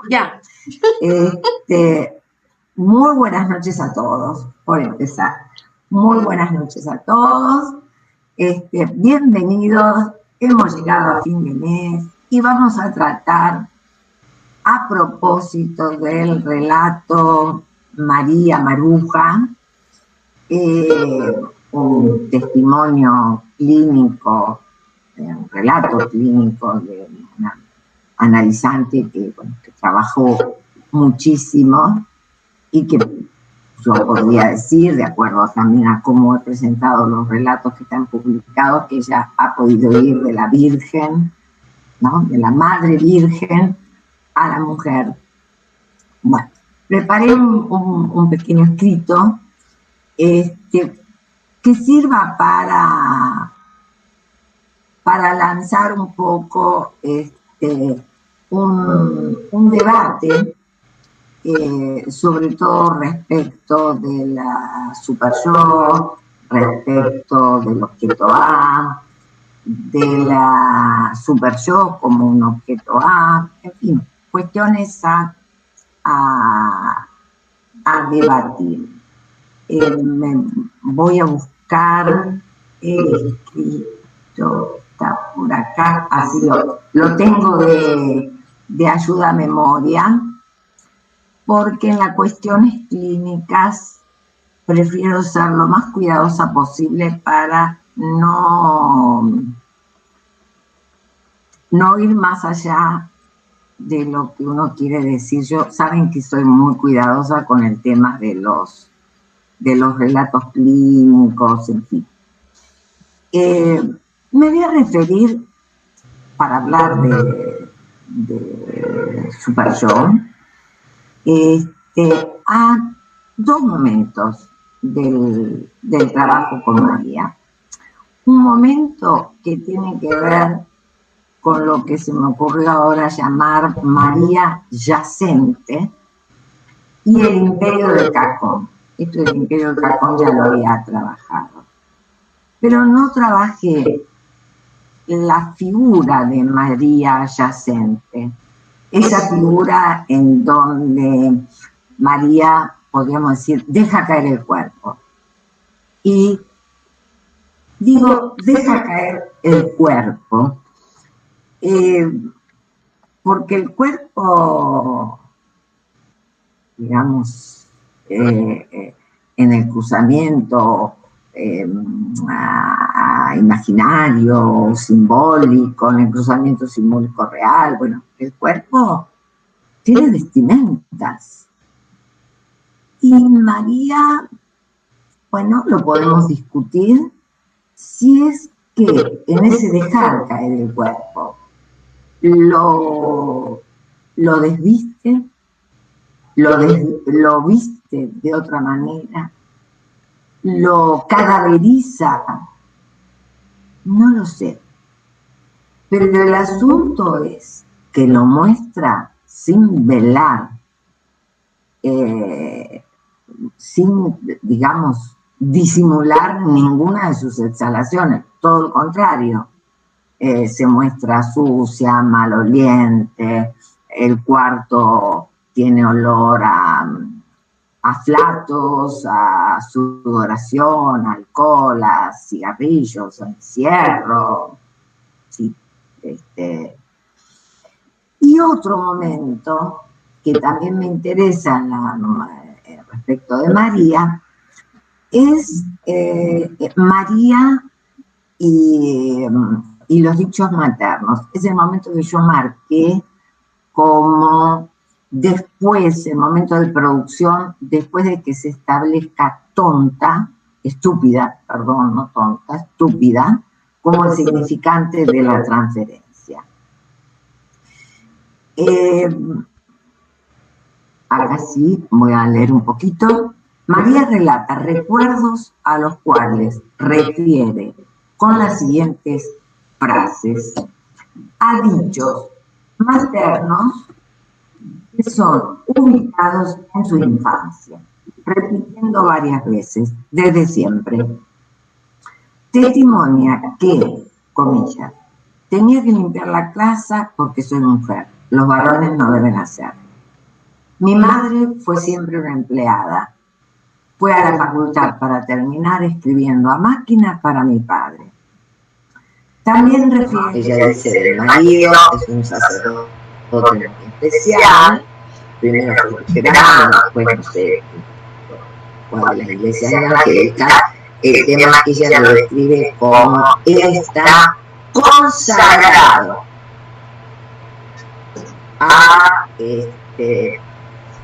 Ya. Muy buenas noches a todos, por empezar. Muy buenas noches a todos. Bienvenidos. Hemos llegado a fin de mes y vamos a tratar, a propósito del relato María Maruja, un testimonio clínico, un relato clínico de una analizante que trabajó muchísimo y que yo podría decir, de acuerdo también a cómo he presentado los relatos que están publicados, que ella ha podido ir de la Virgen, ¿no?, de la Madre Virgen a la mujer. Bueno, preparé un pequeño escrito que sirva para lanzar un poco un debate, sobre todo respecto de la super yo, respecto del objeto A, de la super yo como un objeto A, en fin, cuestiones a debatir. Voy a buscar el escrito, está por acá, así lo tengo de ayuda a memoria, porque en las cuestiones clínicas prefiero ser lo más cuidadosa posible para no ir más allá de lo que uno quiere decir. Saben que soy muy cuidadosa con el tema de los relatos clínicos, en fin. Me voy a referir, para hablar de super yo, a dos momentos del trabajo con María. Un momento que tiene que ver con lo que se me ocurrió ahora llamar María yacente y el imperio del cajón. Esto del imperio del cajón ya lo había trabajado. Pero no trabajé la figura de María yacente, esa figura en donde María, podríamos decir, deja caer el cuerpo. Y digo, deja caer el cuerpo, porque el cuerpo, digamos, en el cruzamiento imaginario, simbólico, en el cruzamiento simbólico real, bueno, el cuerpo tiene vestimentas. Y María, bueno, lo podemos discutir si es que en ese dejar caer el cuerpo lo desviste, lo viste de otra manera, lo cadaveriza, no lo sé. Pero el asunto es que lo muestra sin velar, sin, digamos, disimular ninguna de sus exhalaciones, todo lo contrario. Se muestra sucia, maloliente, el cuarto tiene olor a flatos, a sudoración, a alcohol, a cigarrillos, a encierro. Sí, Y otro momento que también me interesa respecto de María es María y los dichos maternos. Es el momento que yo marqué como después, el momento de producción, después de que se establezca estúpida, como el significante de la transferencia. Acá sí, voy a leer un poquito. María relata recuerdos a los cuales refiere con las siguientes frases a dichos maternos que son ubicados en su infancia, repitiendo varias veces, desde siempre. Testimonia que, comillas, tenía que limpiar la casa porque soy mujer, los varones no deben hacer. Mi madre fue siempre una empleada. Fue a la facultad para terminar escribiendo a máquina para mi padre. También refiere, ella dice del marido, es un sacerdote muy especial, primero fue luterano, después no sé cuál es la iglesia evangélica. El tema que ella lo describe como él está consagrado a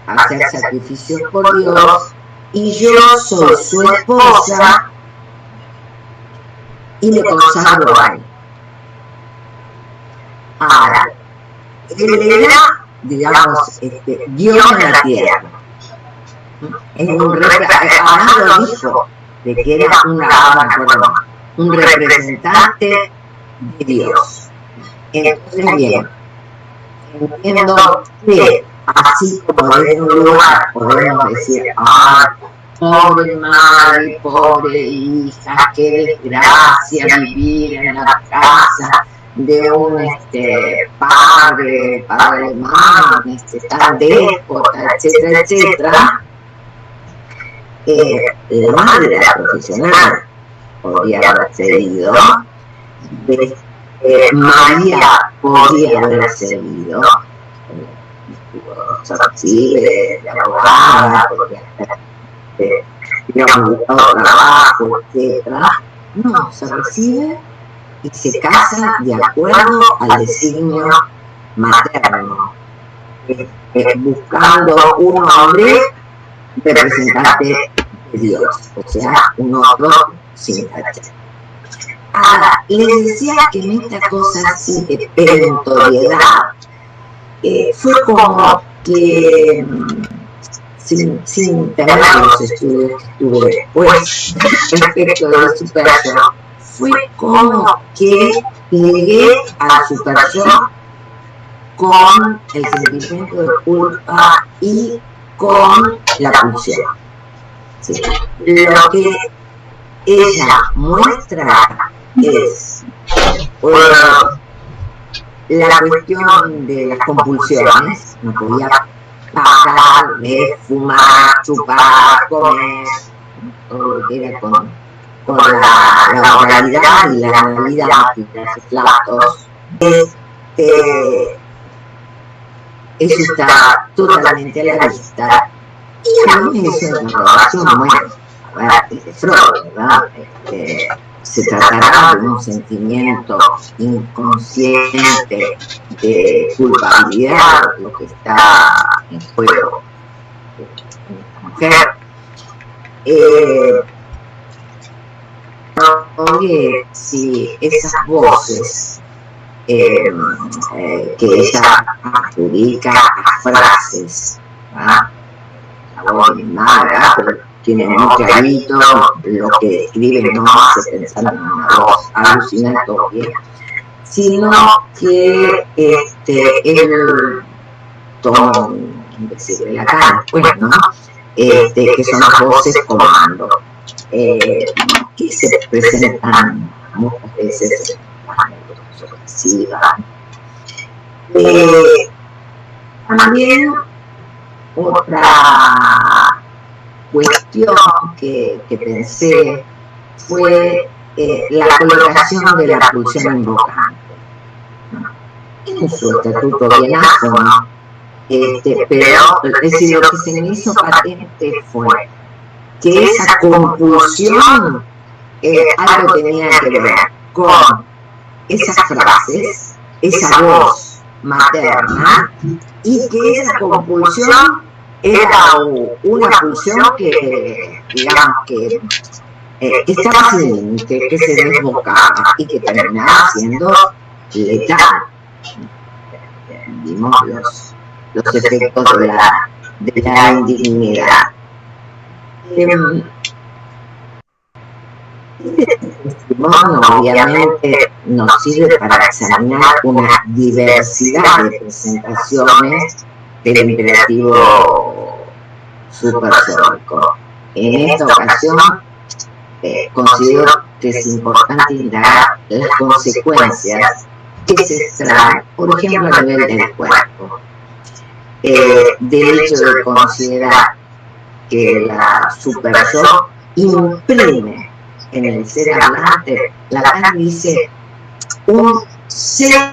hacer sacrificios por Dios, y yo soy su esposa y me consagro a él. Ahora, él era, digamos, Dios en la tierra. Es además lo dijo, de que era un representante de Dios. Entonces, bien, entiendo que así como desde un lugar podemos decir, pobre madre, pobre hija, qué desgracia vivir en la casa de un padre alemán, tan déspota, etcétera, etcétera. La madre era profesional, podría haber cedido, María podría haber cedido, sí, de abogada, podría haber, digamos, buscado trabajo, etcétera. No, se recibe y se casa de acuerdo al designio materno, buscando un hombre representante de Dios, o sea, un otro sin tacha. Ahora, les decía que en esta cosa así de perentoriedad fue como que, sin tener los estudios que tuve después respecto de su persona, fue como que llegué a su persona con el sentimiento de culpa y con la pulsión. Sí. Lo que ella muestra es la cuestión de las compulsiones. No podía parar de fumar, chupar, comer, todo lo que era con la oralidad y la analidad y los platos. Eso está totalmente a la vista. Y a mí me hizo una relación muy, de Freud, ¿verdad? Se tratará de un sentimiento inconsciente de culpabilidad, lo que está en juego en esta mujer. Si esas voces que ella adjudica a frases, ¿verdad? La voz de mi madre, pero tiene muy clarito lo que describe, no hace pensar en una voz alucinatoria, sino que él toma un decirle la cara después, ¿no? Que son las voces comando, que se presentan muchas veces en las neurosas sorpresivas. También otra cuestión que pensé fue la colocación de la pulsión invocante. En su estatuto bien áfono, pero es decir, lo que se me hizo patente fue que esa compulsión algo tenía que ver con esas frases, esa voz materna, y que esa compulsión era una pulsión que, digamos, que estaba sin límite, que se desbocaba y que terminaba siendo letal. Vimos los efectos de la indignidad. Este testimonio obviamente nos sirve para examinar una diversidad de presentaciones del imperativo supersónico. En esta ocasión considero que es importante indagar las consecuencias que se extraen, por ejemplo, a nivel del cuerpo. del hecho de considerar que la super yo imprime en el ser hablante, Lacan dice, un sello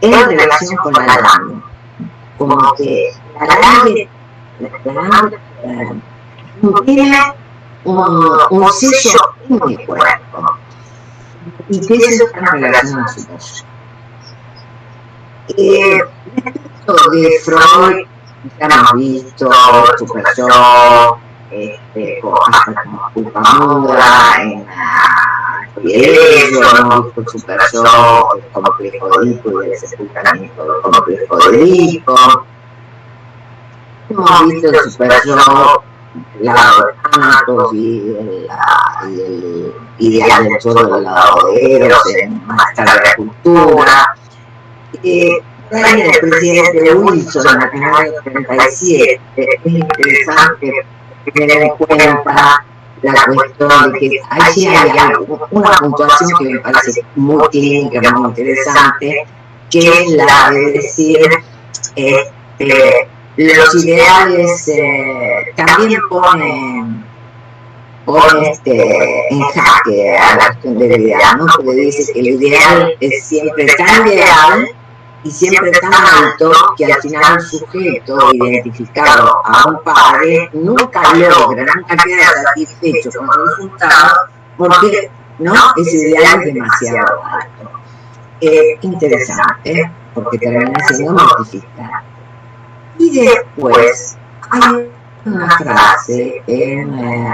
en relación con la lana, como que la lana tiene un sello en mi cuerpo y que eso está en relación a su persona. Respecto de Freud, ya hemos visto super yo, hasta como culpa muda en la hemos visto super yo, el complejo de Edipo y el sepultamiento del complejo de Edipo. Hemos visto el super yo, lado de Thanatos y el ideal del yo del lado de Eros, en más tarde la cultura. El presidente Wilson en el año 37, es interesante tener en cuenta la cuestión de que allí hay una puntuación que me parece muy clínica, muy interesante, que es la de decir los ideales también ponen en jaque a la cuestión del ideal, ¿no? Porque dice que el ideal es siempre tan ideal y siempre tan alto que al final el sujeto identificado a un padre nunca queda satisfecho con el resultado porque no, ese ideal es demasiado alto. Interesante, porque termina siendo mortificante. Y después hay una frase en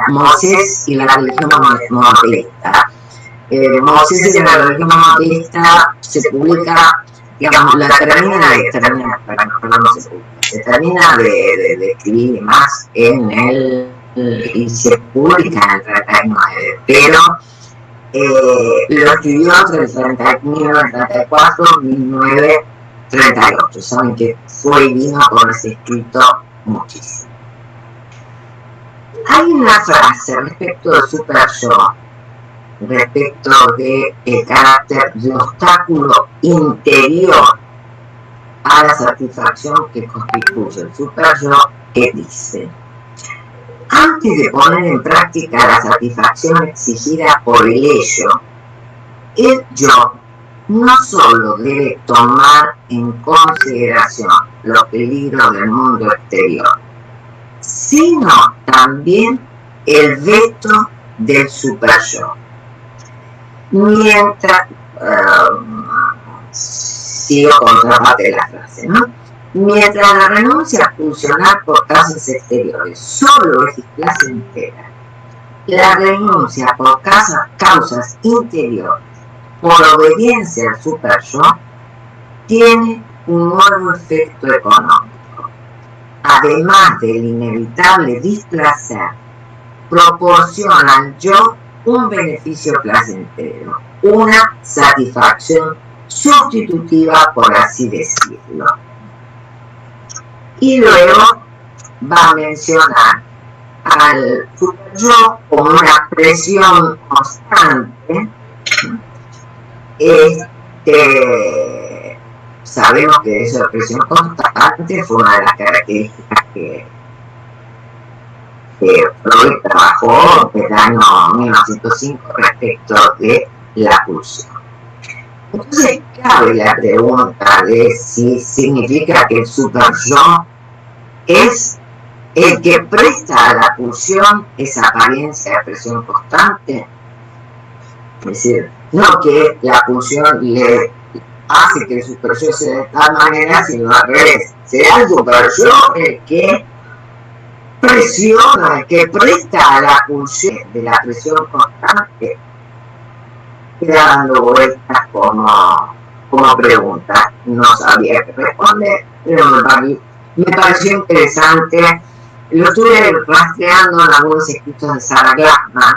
Moisés y la religión monoteísta. Moisés y la religión monoteísta se publica, digamos, se termina de escribir más y se publica en el 39, pero lo escribió entre el 1934 y 1938. Saben que fue y vino con ese escrito muchísimo. Hay una frase respecto del super yo, respecto del carácter de obstáculo interior a la satisfacción que constituye el super yo, que dice: antes de poner en práctica la satisfacción exigida por el ello, el yo no solo debe tomar en consideración los peligros del mundo exterior, sino también el veto del super yo. Mientras, sigo contraparte de la frase, ¿no? Mientras la renuncia a funcionar por causas exteriores solo es placentera, la renuncia por causas interiores, por obediencia al super yo, tiene un nuevo efecto económico. Además del inevitable displacer, proporciona al yo un beneficio placentero, una satisfacción sustitutiva, por así decirlo. Y luego va a mencionar al super yo como una presión constante. Sabemos que esa presión constante fue una de las características que Freud trabajó en el año 1905 respecto de la pulsión. Entonces cabe la pregunta de si significa que el super yo es el que presta a la pulsión esa apariencia de presión constante. Es decir, no que la pulsión le hace que el super yo sea de tal manera, sino al revés. Será el super yo el que presiona, el que presta a la pulsión de la presión constante. Queda dando vueltas como pregunta. No sabía qué responder, pero me pareció interesante. Lo estuve rastreando en algunos escritos de Sarah Glassman.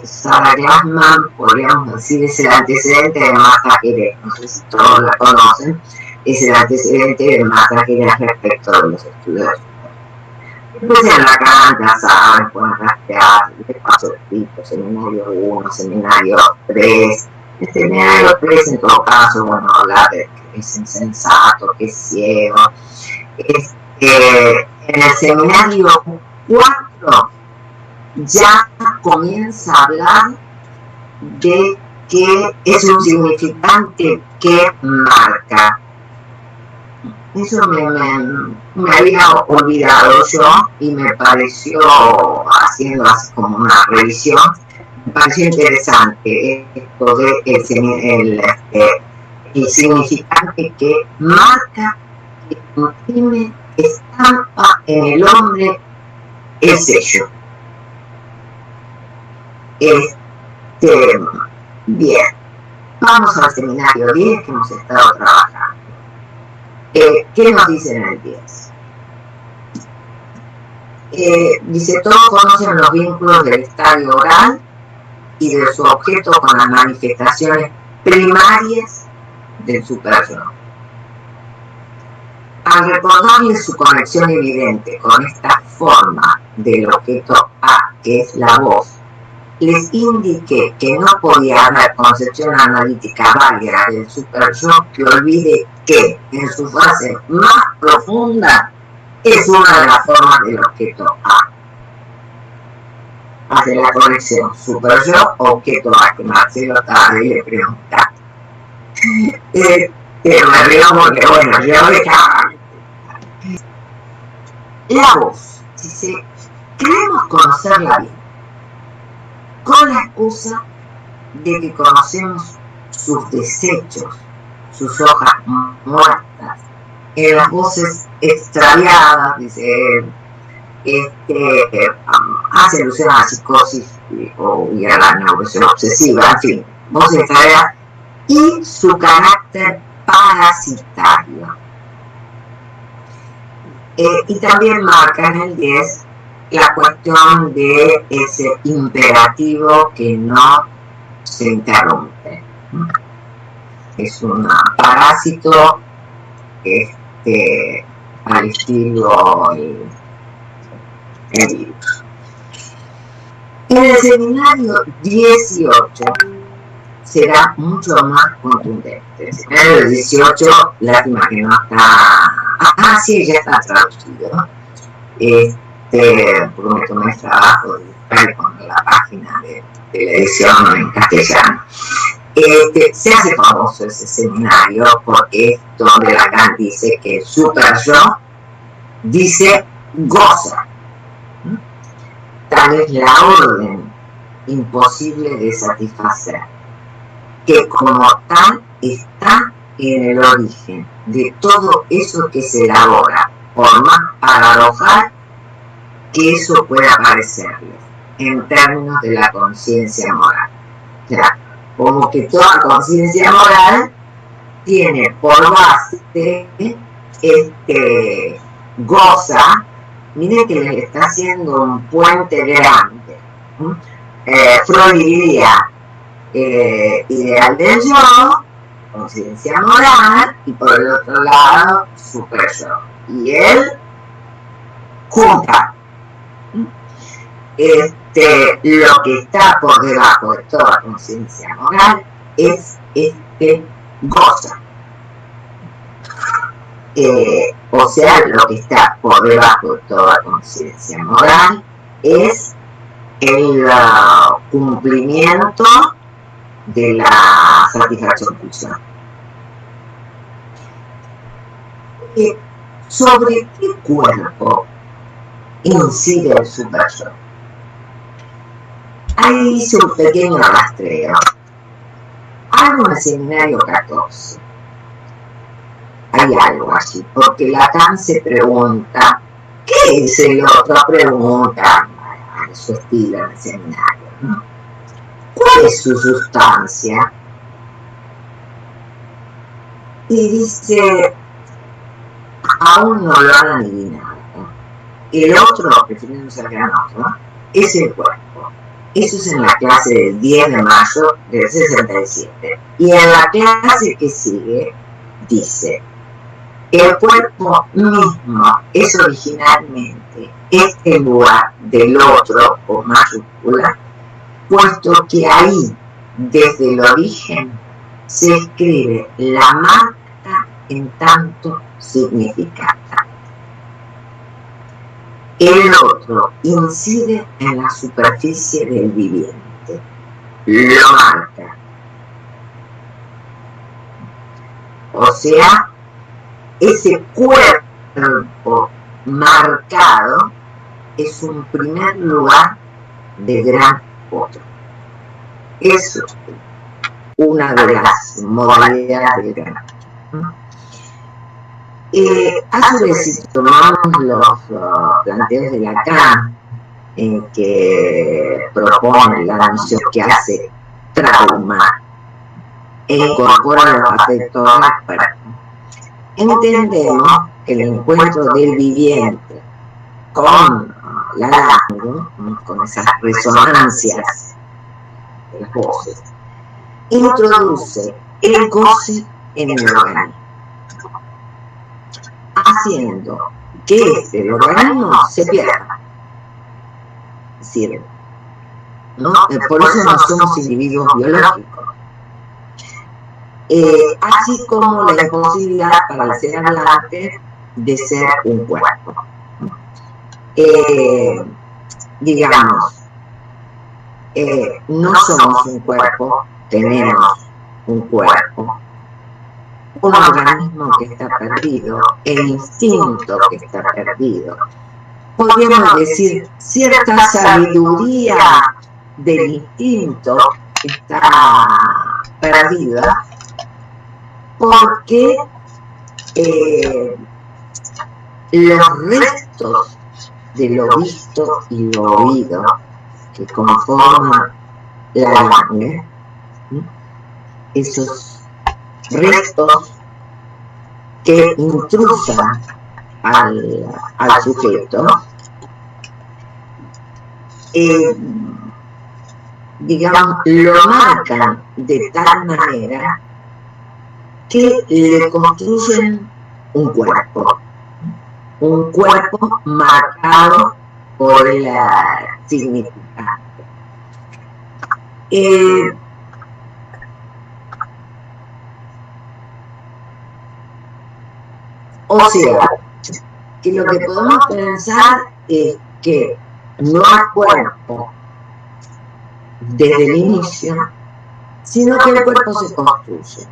Sarah Glassman, podríamos decir, es el antecedente de Martha Geraert. No sé si todos la conocen. Es el antecedente de Martha Geraert respecto de los estudios. Después en Lacan, ya saben, pueden rastrear, de paso escrito, seminario 1, seminario 3, El seminario 3, en todo caso, bueno, habla de que es insensato, que es ciego. En el seminario 4 ya comienza a hablar de que es un significante que marca. Eso me había olvidado yo y me pareció, haciendo así como una revisión, me pareció interesante esto de el significante que marca, que imprime, estampa en el hombre el sello. Bien, vamos al seminario 10 que hemos estado trabajando. ¿Qué nos dice en el 10? Dice, todos conocen los vínculos del estadio oral y de su objeto con las manifestaciones primarias del superyo. Al recordarle su conexión evidente con esta forma del objeto A, que es la voz, les indiqué que no podía haber concepción analítica válida del superyo que olvide que en su fase más profunda es una de las formas del objeto A. Hace la conexión superyo objeto A, que Marcelo Tarde le pregunta. Me río porque, bueno, yo dejaba. La voz, dice, queremos conocerla bien, con la excusa de que conocemos sus desechos, sus hojas muertas, las voces extraviadas, dice, hace alusión a la psicosis y a la neurosis obsesiva, en fin, voces extraviadas, y su carácter parasitario. Y también marca en el 10 la cuestión de ese imperativo que no se interrumpe. Es un parásito al estilo el virus. En el seminario 18 será mucho más contundente. El seminario 18, lástima que no está... sí, ya está traducido. Porque me tomé el trabajo de buscar con la página de la edición en castellano. Se hace famoso ese seminario porque es donde Lacan dice que el superyo dice goza. Tal es la orden imposible de satisfacer, que como tal está en el origen de todo eso que se elabora, por más paradojal que eso pueda parecerles, en términos de la conciencia moral. O sea, como que toda conciencia moral tiene por base goza. Miren que les está haciendo un puente grande. Freud diría ideal del yo, conciencia moral, y por el otro lado superyo. Y él junta lo que está por debajo de toda conciencia moral es goza. O sea, lo que está por debajo de toda conciencia moral es el cumplimiento de la satisfacción pulsada. ¿Sobre qué cuerpo incide el superyo? Ahí hice un pequeño rastreo. Hago en el seminario 14. Hay algo así, porque Lacan se pregunta, ¿qué es el otro? Pregunta a su estilo en el seminario, ¿no? ¿Cuál es su sustancia? Y dice, aún no lo han adivinado. El otro, refiriéndose al gran otro, es el cuerpo. Eso es en la clase del 10 de mayo del 67. Y en la clase que sigue, dice, el cuerpo mismo es originalmente lugar del otro, con mayúscula, puesto que ahí desde el origen se escribe la marca en tanto significata. El otro incide en la superficie del viviente, lo marca. O sea, ese cuerpo marcado es un primer lugar de gran otro. Es una de las modalidades del gran otro. A su vez, si tomamos los planteos de Lacan, que propone la noción que hace trauma e incorpora los afectos al cuerpo, entendemos que el encuentro del viviente con la lango, con esas resonancias de las voces, introduce el goce en el organismo, haciendo que el organismo se pierda. Es decir, ¿no? Por eso no somos individuos biológicos. Así como la imposibilidad para el ser hablante de ser un cuerpo. Digamos, no somos un cuerpo, tenemos un cuerpo, un organismo que está perdido, el instinto que está perdido. Podríamos decir, cierta sabiduría del instinto está perdida porque los restos de lo visto y lo oído que conforman la langue, esos restos que intrusan al sujeto, digamos, lo marcan de tal manera que le construyen un cuerpo marcado por el significado. O sea, que lo que podemos pensar es que no hay cuerpo desde el inicio, sino que el cuerpo se construye.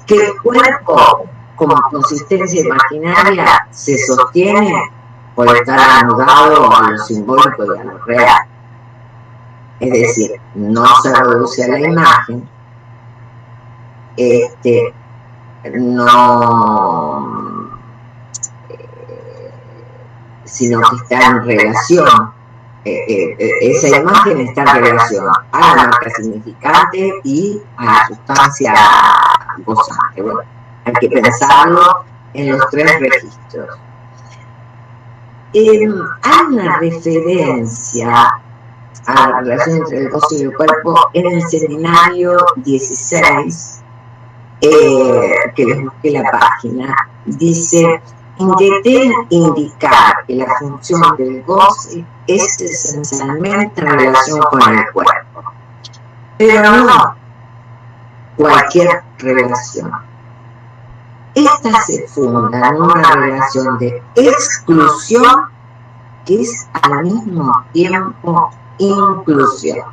Que el cuerpo, como consistencia imaginaria, se sostiene por estar anudado a lo simbólico y a lo real. Es decir, no se reduce a la imagen, no, sino que está en relación, esa imagen está en relación a la marca significante y a la sustancia gozante. Bueno, hay que pensarlo en los tres registros. Hay una referencia a la relación entre el gozo y el cuerpo en el seminario 16, que les busqué la página. Dice: intenté indicar que la función del goce es esencialmente en relación con el cuerpo, pero no cualquier relación. Esta se funda en una relación de exclusión que es al mismo tiempo inclusión.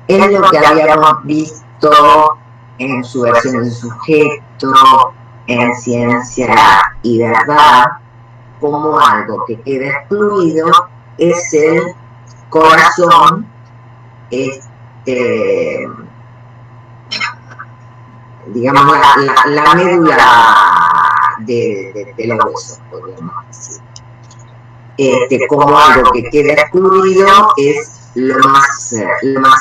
Es lo que habíamos visto en su versión de sujeto, en Ciencia y Verdad, como algo que queda excluido es el corazón, digamos, la médula de los huesos, podríamos decir. Como algo que queda excluido es lo más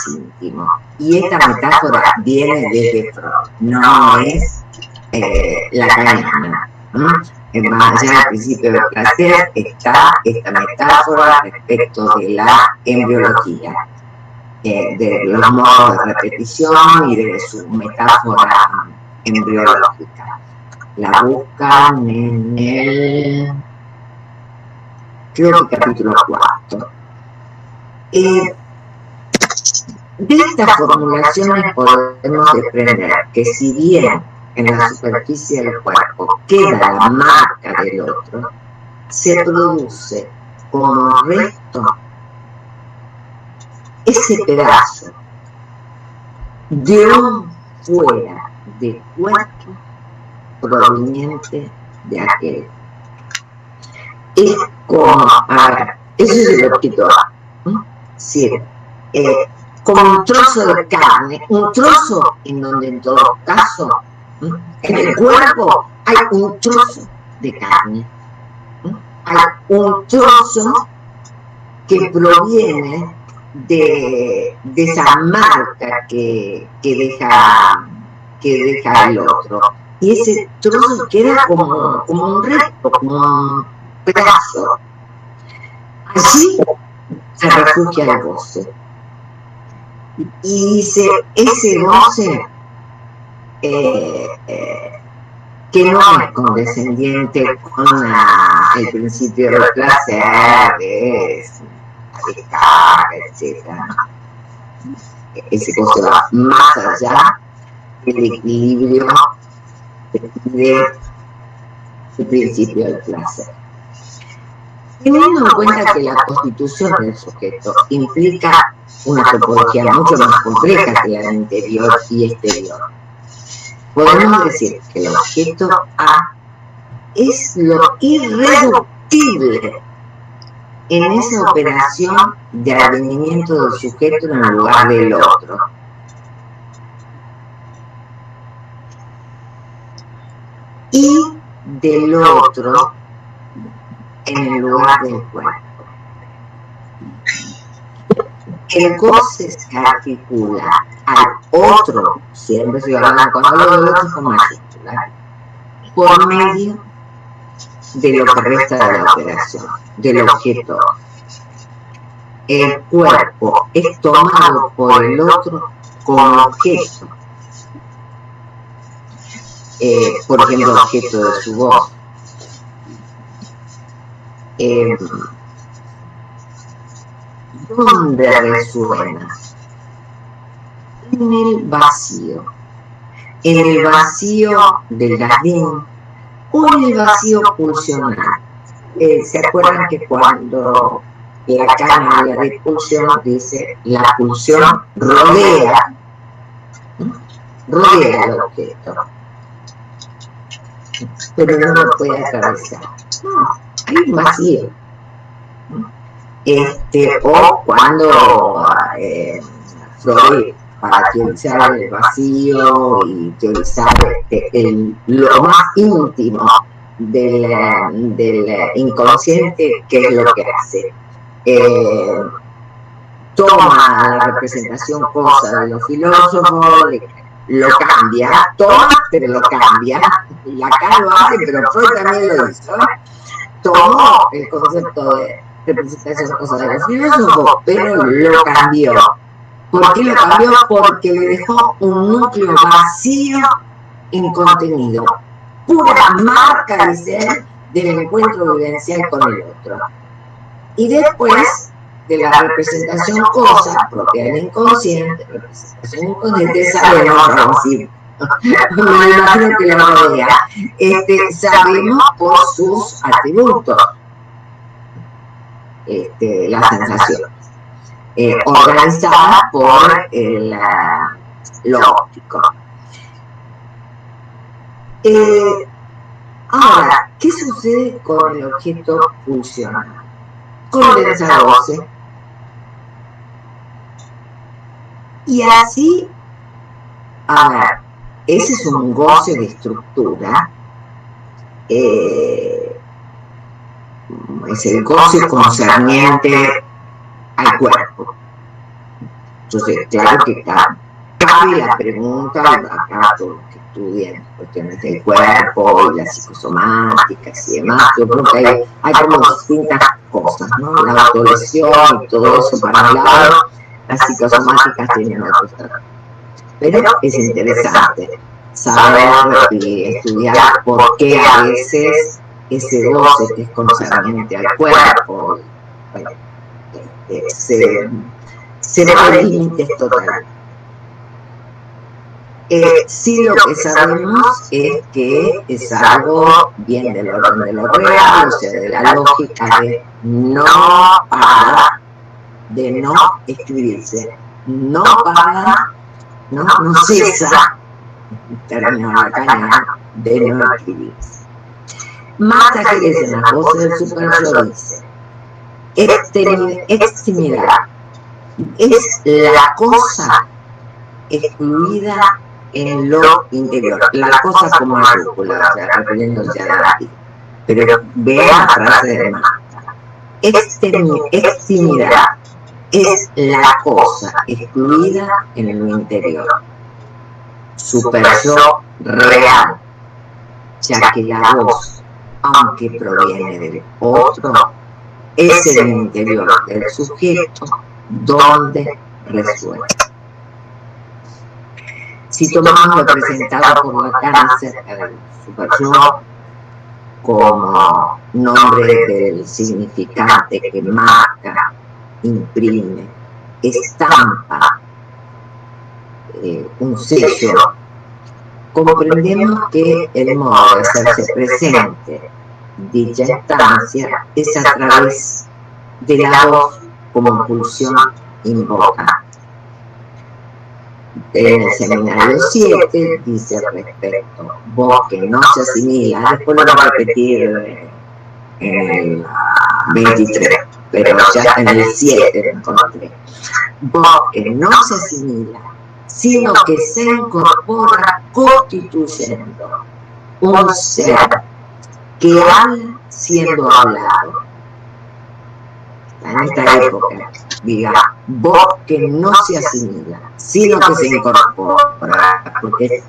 íntimo. Y esta metáfora viene desde Freud, no es lacaniana. Más allá del principio del placer está esta metáfora respecto de la embriología, de los modos de repetición y de su metáfora embriológica. La buscan en el, creo que capítulo 4. De estas formulaciones podemos desprender que si bien en la superficie del cuerpo queda la marca del otro, se produce como resto ese pedazo de un fuera de cuerpo proveniente de aquel. Es como, a ver, eso es el objeto A, ¿no? Sí, como un trozo de carne, un trozo en donde en todo caso, ¿no? En el cuerpo hay un trozo de carne, ¿no? Hay un trozo que proviene de esa marca que deja el otro. Y ese trozo queda como un resto, como un pedazo. Allí se refugia el goce. Y dice, ese goce que no es condescendiente con el principio del placer, es etc. Ese goce va más allá del equilibrio del principio del placer. Teniendo en cuenta que la constitución del sujeto implica una topología mucho más compleja que la del interior y exterior, podemos decir que el objeto A es lo irreductible en esa operación de advenimiento del sujeto en el lugar del otro. Y del otro en el lugar del cuerpo. El goce se articula al otro, siempre estoy hablando con el otro con mayúscula, por medio de lo que resta de la operación, del objeto. El cuerpo es tomado por el otro como objeto, por ejemplo, objeto de su voz. ¿Dónde resuena? En el vacío del jardín o en el vacío pulsional. ¿Se acuerdan que cuando Lacan habla de pulsión, dice la pulsión rodea el objeto, pero no lo puede atravesar? No, hay un vacío. O cuando Freud, para teorizar el vacío y teorizar lo más íntimo del inconsciente, ¿qué es lo que hace? Toma la representación cosa de los filósofos, lo cambia, toma, pero lo cambia. Lacan lo hace, pero Freud también lo hizo. Tomó el concepto de representación cosa de los filósofos, pero lo cambió. ¿Por qué lo cambió? Porque le dejó un núcleo vacío en contenido, pura marca, dice, del encuentro vivencial con el otro. Y después de la representación cosa propia del inconsciente, representación inconsciente, sabemos, vamos a decir, me imagino que la rodea, sabemos por sus atributos, las sensaciones, organizadas por lo óptico. Ahora, ¿qué sucede con el objeto pulsional? Condensa goce. Y así, a ver, ese es un goce de estructura, es el goce concerniente al cuerpo. Entonces, claro que cabe la pregunta, acá todos los que estudian cuestiones del cuerpo y las psicosomáticas y demás, yo creo que hay como distintas cosas, ¿no? La autolesión y todo eso para un lado, las psicosomáticas tienen otros tratamientos. Pero es interesante saber y estudiar por qué a veces ese goce que es concerniente al cuerpo, bueno, se va de límites totales. Sí, lo que sabemos es que es algo bien del orden de lo real, o sea, de la lógica de no para, de no escribirse, no para, no cesa, término lacaniano, de no escribirse. Marta Jerez en las voces del Super-Yo dice: extremidad es la cosa excluida en lo interior, la cosa como mayúscula, o sea, refiriéndose a la vida. Pero vean la frase de Marta: extremidad es la cosa excluida en lo interior, Super-Yo real, ya que la voz, aunque proviene del otro, es el interior del sujeto donde resuena. Si tomamos lo presentado por Lacan acerca del Super-Yo como nombre del significante que marca, imprime, estampa un sello, comprendemos que el modo de hacerse presente dicha instancia es a través de la voz como pulsión invocante. En el seminario 7 dice al respecto: voz que no se asimila, después lo voy a repetir en el 23, pero ya en el 7 lo encontré. Voz que no se asimila, sino que se incorpora constituyendo un ser que habla siendo hablado. En esta época, diga, voz que no se asimila, sino que se incorpora, porque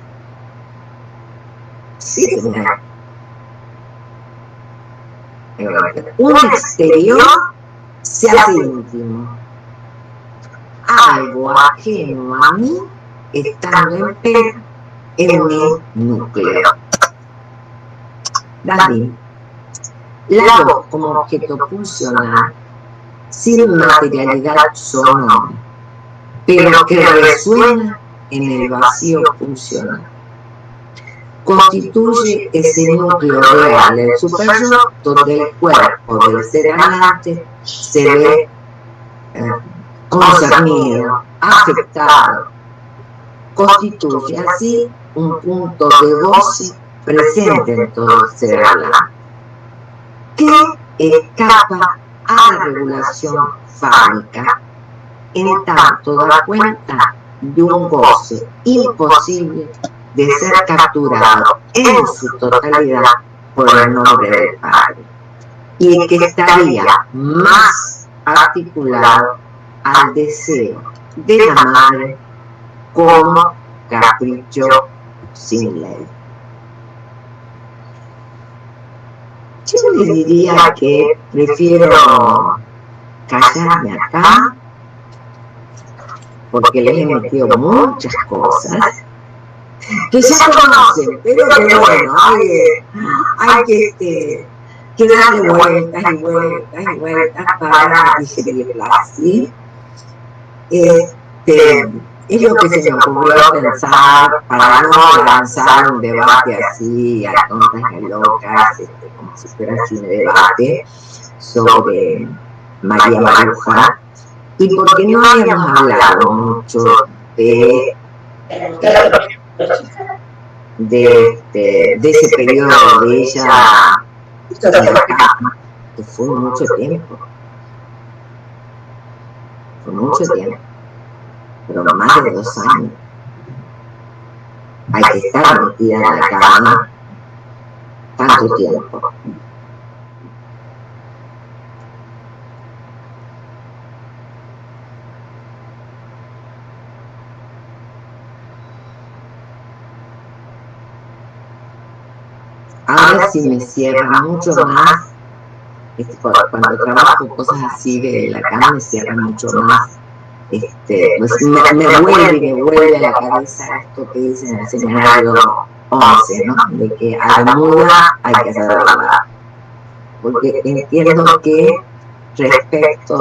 sí, un exterior se hace íntimo, algo ajeno a mí, estando en mi núcleo. David, la voz como objeto pulsional, sin materialidad sonora, pero que resuena en el vacío pulsional, constituye ese núcleo real del Super-Yo, donde el cuerpo del ser hablante se ve concernido, afectado. Constituye así un punto de goce presente en todo el ser hablante, que escapa a la regulación fálica, en tanto da cuenta de un goce imposible de ser capturado en su totalidad por el nombre del Padre, y que estaría más articulado al deseo de la Madre como capricho sin ley. Yo le diría que prefiero callarme acá, porque les he metido muchas cosas que ya conocen, pero que bueno, hay que darle vueltas y vueltas y vueltas para digerirlas, ¿sí? Es lo que se me ocurrió pensar para no lanzar un debate así a tontas y locas, como si fuera así un debate sobre María Maruja, y porque no habíamos hablado mucho de ese periodo de ella, que fue mucho tiempo, pero más de 2 años. Hay que estar metida en la cama tanto tiempo. Ahora sí me cierra mucho más, cuando trabajo cosas así de la cama me cierra mucho más. Pues me vuelve a la cabeza esto que dice en el seminario 11, ¿no? De que a la muda hay que hacer hablar. Porque entiendo que respecto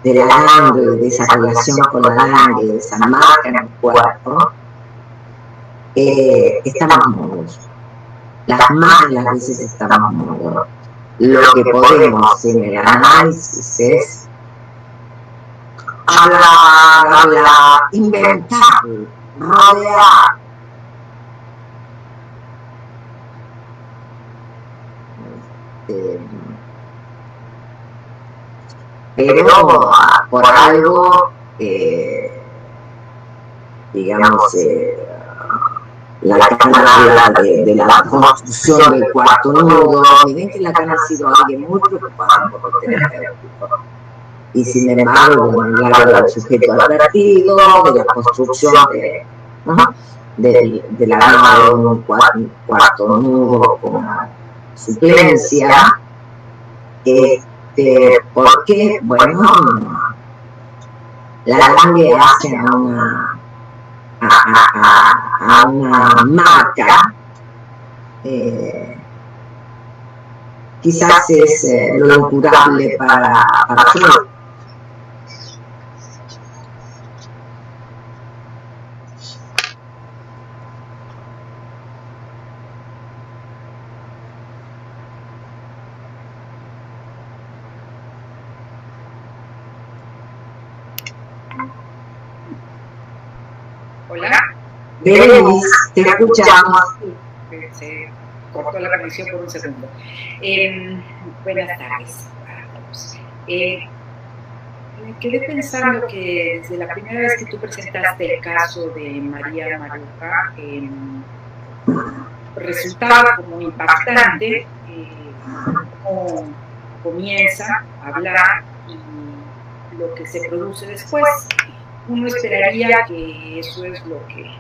de la langue, de esa relación con la langue, de esa marca en el cuerpo, estamos mudos. Las más de las veces estamos mudos. Lo que podemos en el análisis es hablar, inventar, rodear. Pero por algo, digamos, Lacan habla de la construcción del cuarto nudo. Miren que Lacan ha sido alguien muy preocupado por lo terapéutico. Y sin embargo, bueno, habla del sujeto advertido, de la construcción de la gama de un cuarto nudo con una suplencia. ¿Por qué? Bueno, la langue hace a una marca, quizás es lo incurable para Freud. Hola. Berenice, te escuchamos. Se cortó la conexión por un segundo. Buenas tardes a todos. Me quedé pensando que desde la primera vez que tú presentaste el caso de María Maruja, resultaba como impactante cómo comienza a hablar y lo que se produce después. Uno esperaría que eso es lo que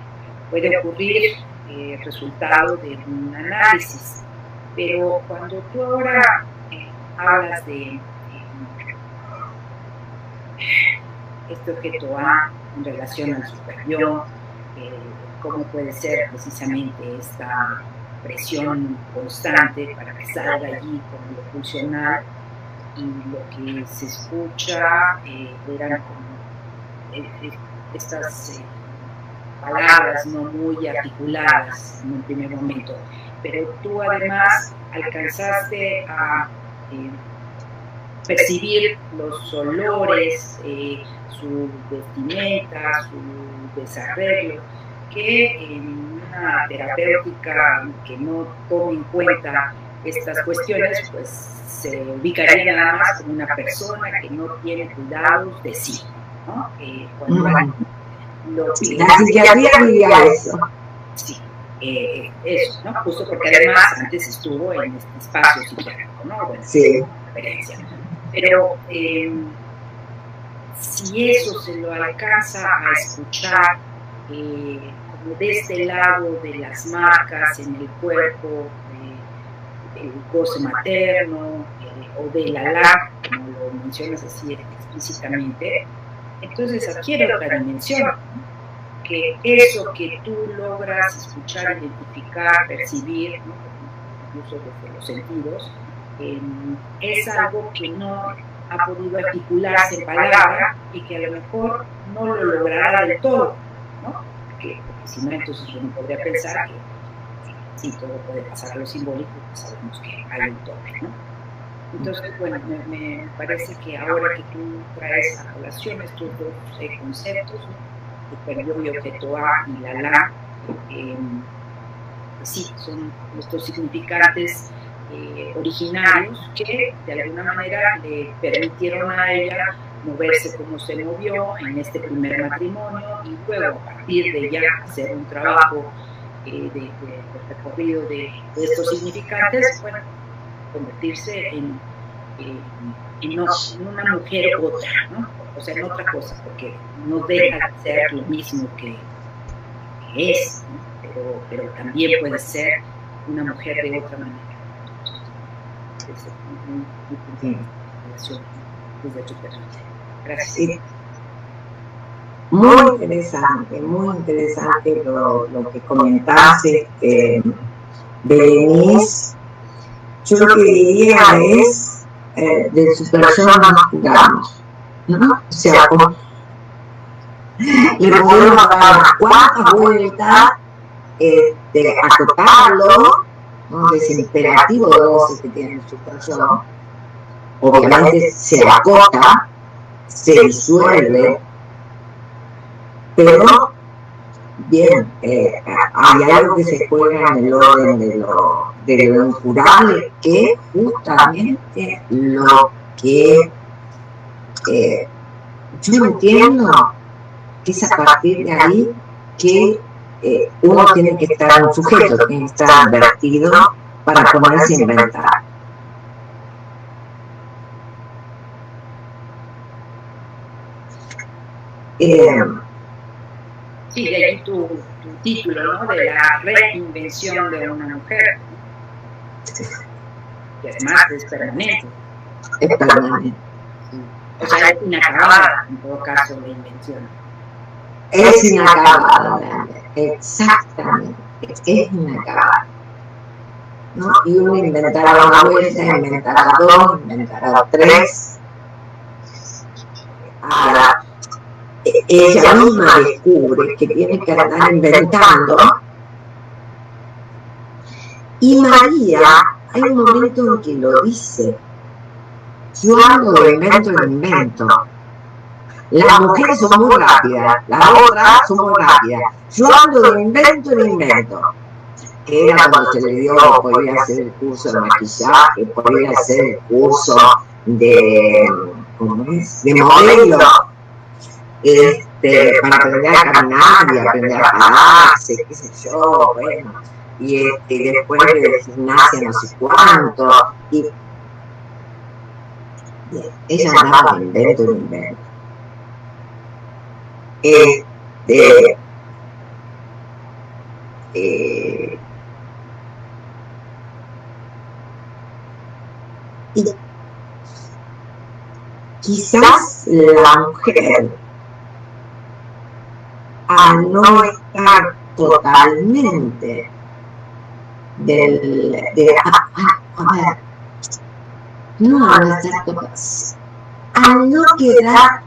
puede ocurrir, resultado de un análisis, pero cuando tú ahora hablas de este objeto A en relación al superyo, cómo puede ser precisamente esta presión constante para que salga allí con lo funcional, y lo que se escucha eran como estas palabras no muy articuladas en un primer momento, pero tú además alcanzaste a percibir los olores, su vestimenta, su desarreglo, que en una terapéutica que no tome en cuenta estas cuestiones, pues se ubicaría nada más como una persona que no tiene cuidados de sí, ¿no? La psiquiatría diría eso. Sí, eso, ¿no? Justo porque además antes estuvo en este espacio psiquiátrico, ¿no? Bueno, sí. Referencia. Pero si eso se lo alcanza a escuchar como de este lado de las marcas en el cuerpo, del goce materno o de la LAC, como lo mencionas así explícitamente, entonces adquiere otra dimensión, que eso que tú logras escuchar, identificar, percibir, ¿no? Incluso desde los sentidos, es algo que no ha podido articularse en palabra y que a lo mejor no lo logrará del todo, ¿no? Porque si no, entonces uno podría pensar que sí, todo puede pasar a lo simbólico, pues sabemos que hay un toque, ¿no? Entonces, bueno, me parece que ahora que tú traes a colación estos dos conceptos, ¿no? Superyo y objeto A y la pues sí, son estos significantes originarios que de alguna manera le permitieron a ella moverse como se movió en este primer matrimonio, y luego a partir de ya hacer un trabajo de recorrido de estos significantes, bueno, convertirse en una mujer otra, ¿no? O sea, en otra cosa, porque no deja de ser lo mismo que es, ¿no? pero también puede ser una mujer de otra manera. Desde tu perspectiva. Gracias. Sí. Muy interesante lo que comentaste, Berenice. Yo lo que diría es, de superyo no nos jugamos. ¿no? O sea, le podemos dar unas cuantas vueltas, acotarlo, ¿no? Es imperativo de voces que tiene el super-yo. Obviamente se acota, se disuelve, pero bien, hay algo que se juega en el orden de lo incurable, que es justamente lo que yo entiendo que es a partir de ahí que uno tiene que estar, un sujeto tiene que estar advertido para ponerse a inventar. Sí, de ahí tu título, ¿no? De la reinvención de una mujer, que además es permanente. Es permanente. O sea, es inacabada, en todo caso, la invención. Es inacabada, exactamente, es inacabada, ¿no? Y uno inventará una vuelta, inventará dos, inventará tres. Ahora, ella misma descubre que tiene que andar inventando. Y María, hay un momento en que lo dice: yo ando de invento en invento. Las mujeres son muy rápidas, las otras son muy rápidas. Yo ando de invento en invento. Que era cuando se le dio, podía hacer el curso de maquillaje, podía hacer el curso de, ¿cómo es?, de modelo, para aprender a caminar y aprender a pararse, qué sé yo, bueno, y después de gimnasia no sé cuánto, y ella andaba de invento en invento. Y quizás la mujer, al no estar totalmente al no quedar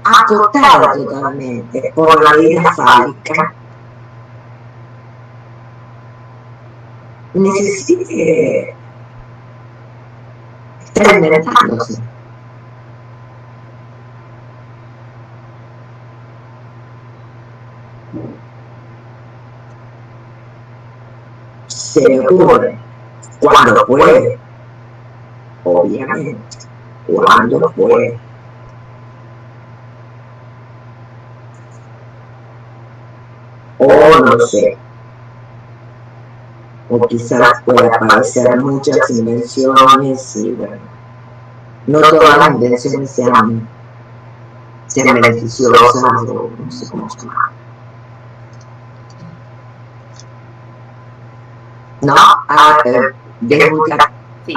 acotada totalmente por la vida fálica, necesite estar inventándose. Se le ocurre cuando puede, obviamente, cuando puede. O no sé, o quizás pueda aparecer muchas invenciones y bueno, no todas las invenciones sean beneficiosas o no sé cómo llamar. No, sí,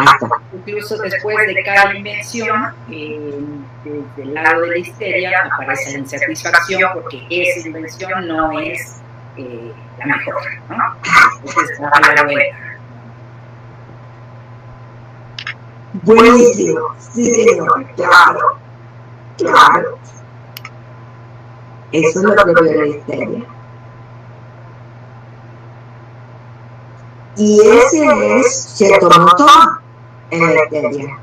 incluso después de cada invención, desde el lado de la histeria aparece la insatisfacción porque esa invención no es la mejor, ¿no? Entonces, a la vuelta. Buenísimo, sí señor, claro, claro. Eso es lo propio de la histeria. Y ese es cierto motor en la histeria.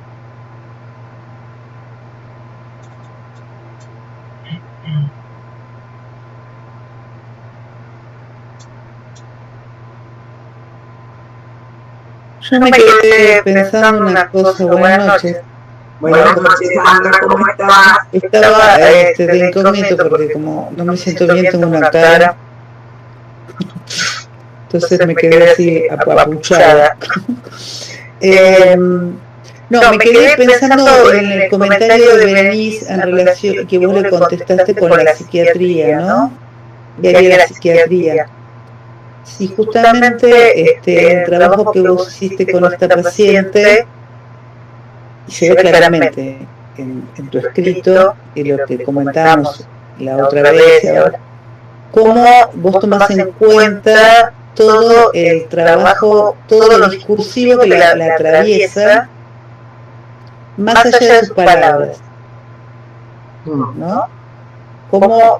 Yo me quedé pensando una cosa. Buenas noches. Buenas noches, Sandra, ¿cómo estás? Estaba de incógnito porque como no me siento bien, tengo una cara. Entonces me quedé así apabuchada. No, me quedé pensando en el comentario de Berenice en relación que vos le contestaste con la psiquiatría, ¿no? Y había la psiquiatría. Si justamente el trabajo que vos hiciste con esta paciente, y se ve claramente en tu escrito, y lo que comentábamos la otra vez y ahora, cómo vos tomás en cuenta todo el trabajo, todo lo discursivo que la atraviesa, más allá de sus palabras, ¿no? Cómo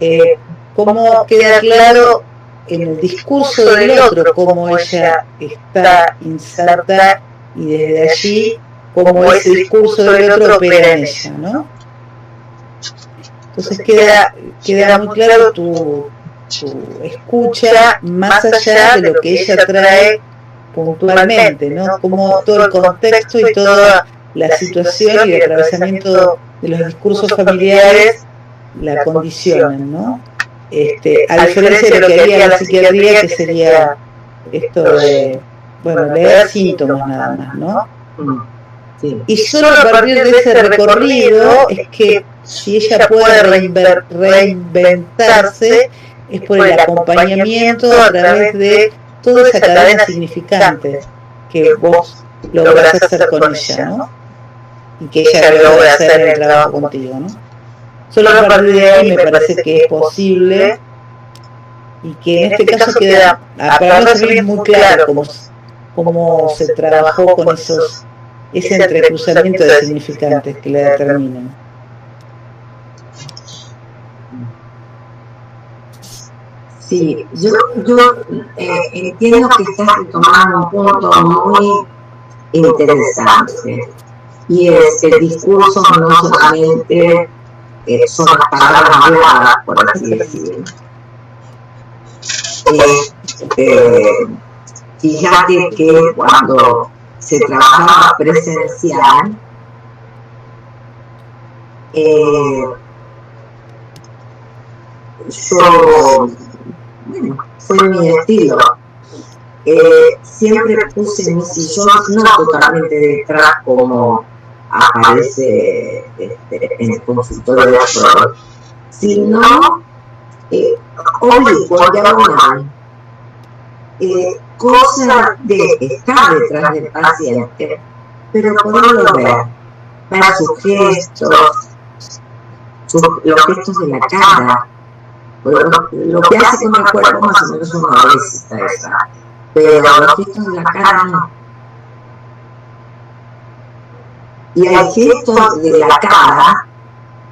queda claro en el discurso del otro cómo ella está inserta y desde allí cómo ese discurso del otro opera en ella, ¿no? Entonces queda muy claro tu escucha más allá de lo que ella trae puntualmente, ¿no? Como todo el contexto y toda la situación y el atravesamiento de los discursos familiares la condicionan, ¿no? A diferencia de lo que haría la psiquiatría, que sería esto de, bueno, leer síntomas nada más, ¿no? Sí. Y solo a partir de ese recorrido es que si ella puede reinventarse, es por el acompañamiento a través de toda esa cadena significante que vos lográs hacer con ella, ¿no? Y que ella logra hacer en el trabajo contigo, ¿no? Solo a partir de ahí me parece que es posible y que en este caso queda, para mí es muy claro cómo se trabajó con ese entrecruzamiento de significantes que le determinan. Sí, yo entiendo que estás tomando un punto muy interesante y es que el discurso no solamente son las palabras habladas, por así decirlo. Fíjate que cuando se trabajaba presencial, fue mi estilo. Siempre puse mi sillón, no totalmente detrás como aparece en el consultorio de Freud, sino oblicuo, diagonal, cosa de estar detrás del paciente, pero poderlo ver sus gestos, los gestos de la cara, lo que hace con el cuerpo más o menos una vez está esa, pero los gestos de la cara no. Y hay gestos de la cara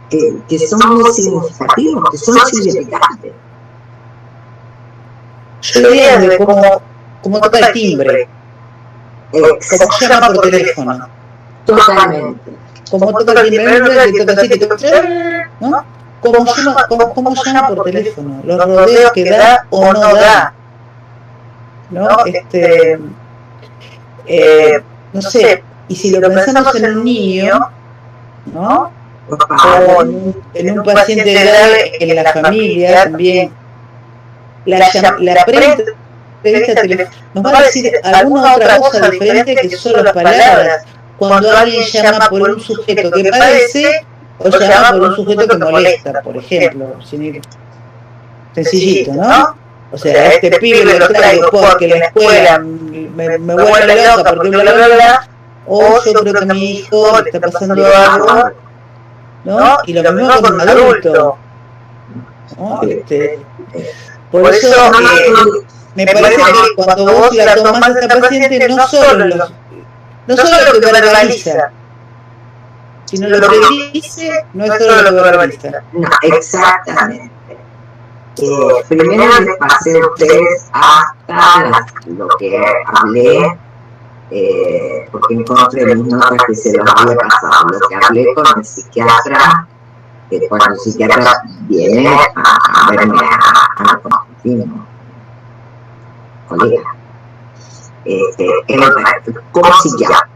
que son muy significativos, que son significantes. Yo diría de cómo toca el timbre, como llama por teléfono. Totalmente. Como toca el timbre, ¿no? Cómo llama por teléfono, los rodeos que da o no da, ¿no? No sé, y si lo pensamos en un niño, ¿no? O en un paciente grave en la familia también, la prensa nos va a decir alguna otra cosa diferente que solo las palabras. Cuando alguien llama por un sujeto que padece o llama por un sujeto que molesta, por ejemplo, sencillito, ¿no? O sea, este pibe lo traigo porque en la escuela me vuelve loca porque bla, o yo creo que a mi hijo le está pasando algo, ¿no? Y lo mismo con un adulto, ¿no? Por eso me parece que cuando vos la tomás a esta paciente no solo lo que verbaliza, sino lo que dice, no es solo lo que verbaliza. No, exactamente. Primero les pasé a ustedes hasta lo que hablé, porque encontré mis notas que se los había pasado, lo que hablé con el psiquiatra, cuando el psiquiatra viene a verme a continuo, colega, como psiquiatra,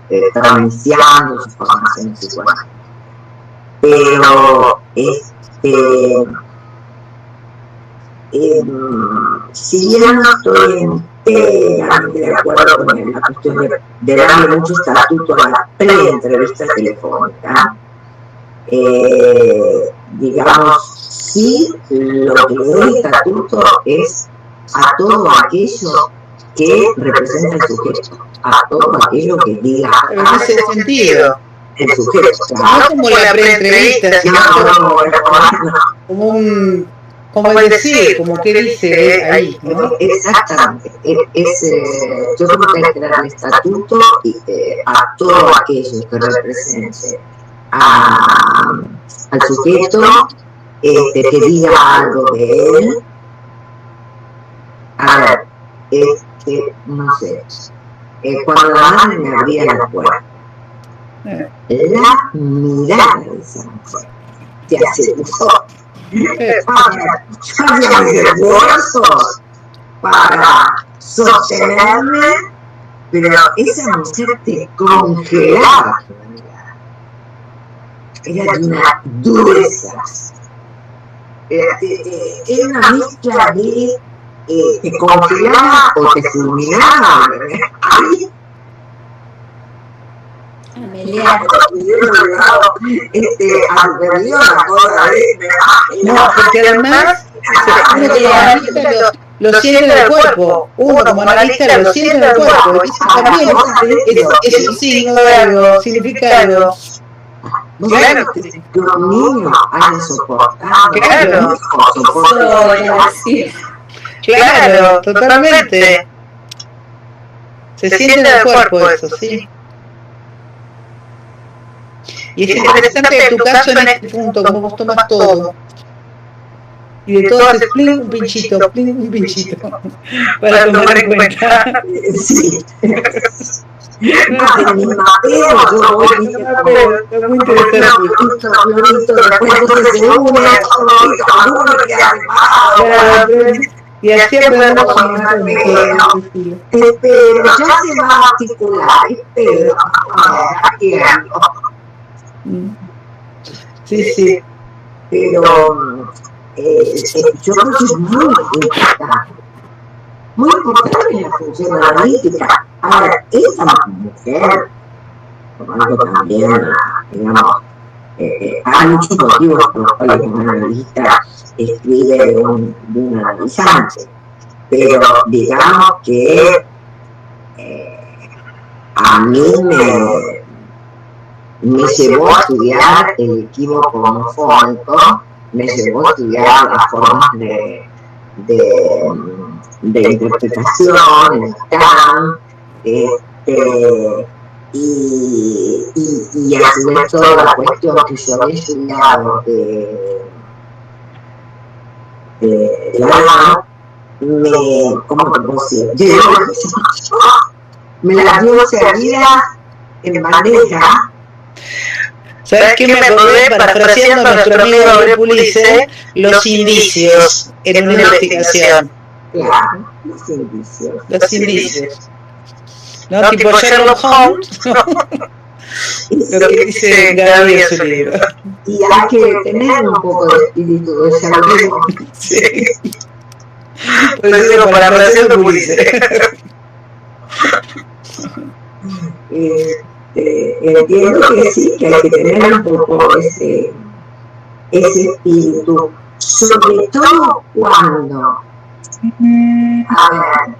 estaba iniciando su formación psicológica, pero si bien no estoy enteramente de acuerdo con la cuestión de darle mucho estatuto a la pre-entrevista telefónica, digamos, sí, lo que le doy estatuto es a todo aquello que representa el sujeto, a todo aquello que diga en ese sentido el sujeto, no como la pre-entrevista, sino como como el decir, como que dice ahí, ¿no? Exactamente. Yo creo que hay que darle estatuto a todo aquello que represente al sujeto, que diga algo de él. A ver, no sé, cuando la madre me abría la puerta, la mirada de esa mujer te aseguró. Yo hacía mis esfuerzos para sostenerme, pero esa mujer te congelaba. Era de una dureza. Era una mezcla de te congelaba o te fulminaba. Amelia. No, porque además lo siente en el cuerpo. Uno como analista lo siente en el cuerpo. Y eso también es un signo de algo, significa algo. Claro, que los niños han soportado. Claro, totalmente. Se siente en el cuerpo eso, sí. Y es interesante en tu caso en este punto, como vos tomas todo. Y de todo haces un pinchito, para tomar en cuenta. Sí. Mi mapeo, yo voy es muy interesante. Después entonces se une, alguno que hace y así aprendemos pero ya se va a articular, espero. Aquí ando. Sí. Pero yo creo que es muy importante en la función analítica. Ahora, esa mujer, por algo también, digamos, hay muchos motivos por los cuales un analista escribe de un analizante, pero digamos que a mí me llevó a estudiar el equívoco homofónico, me llevó a estudiar las formas de interpretación en TAM, y a su vez toda la cuestión que yo había estudiado de la ¿cómo te puedo decir? Me la dio servida en bandeja. ¿Sabes qué me acordé? Parafraseando a nuestro amigo Gabriel Pulice, los indicios en una investigación. Claro, los indicios. Los indicios. ¿No? Tipo Sherlock Holmes, ¿no? Lo que dice Gabriel en su libro. Y hay que tener un poco de espíritu de Sherlock Holmes. Sí. Por eso digo, parafraseando a Pulice. Entiendo que sí, que hay que tener un poco ese espíritu, sobre todo cuando, a ver,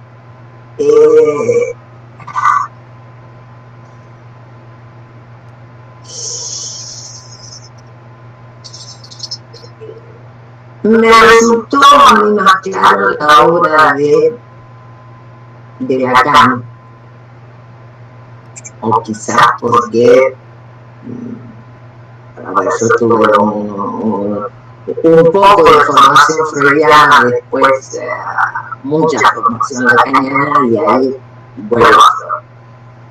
me resultó a mí más claro la obra de Lacan, o quizás porque a ver, yo tuve un poco de formación freudiana, después mucha formación lacaniana, y ahí vuelvo.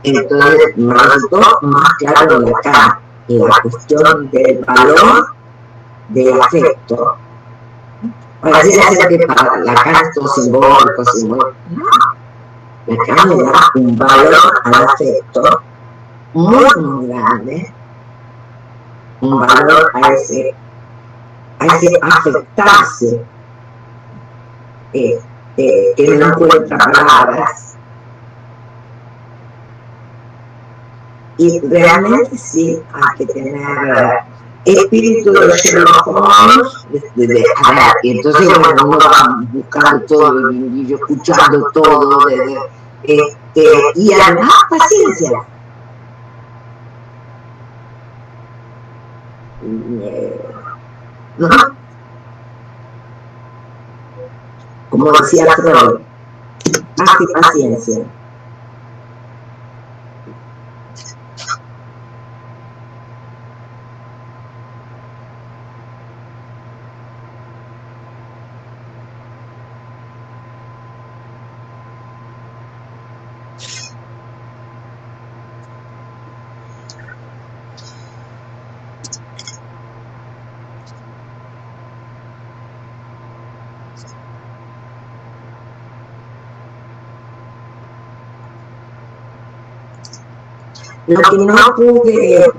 Entonces me resultó más claro de Lacan la cuestión del valor del afecto. Pareciera ser que para Lacan es todo simbólico, no. Lacan le da un valor al afecto muy grande, un valor a ese afectarse, que no encuentra palabras. Y realmente sí hay que tener espíritu de Sherlock Holmes, y entonces uno va buscando todo y yo escuchando todo, y además paciencia. ¿No? como decía Freud, hazte paciencia. Lo que no pude,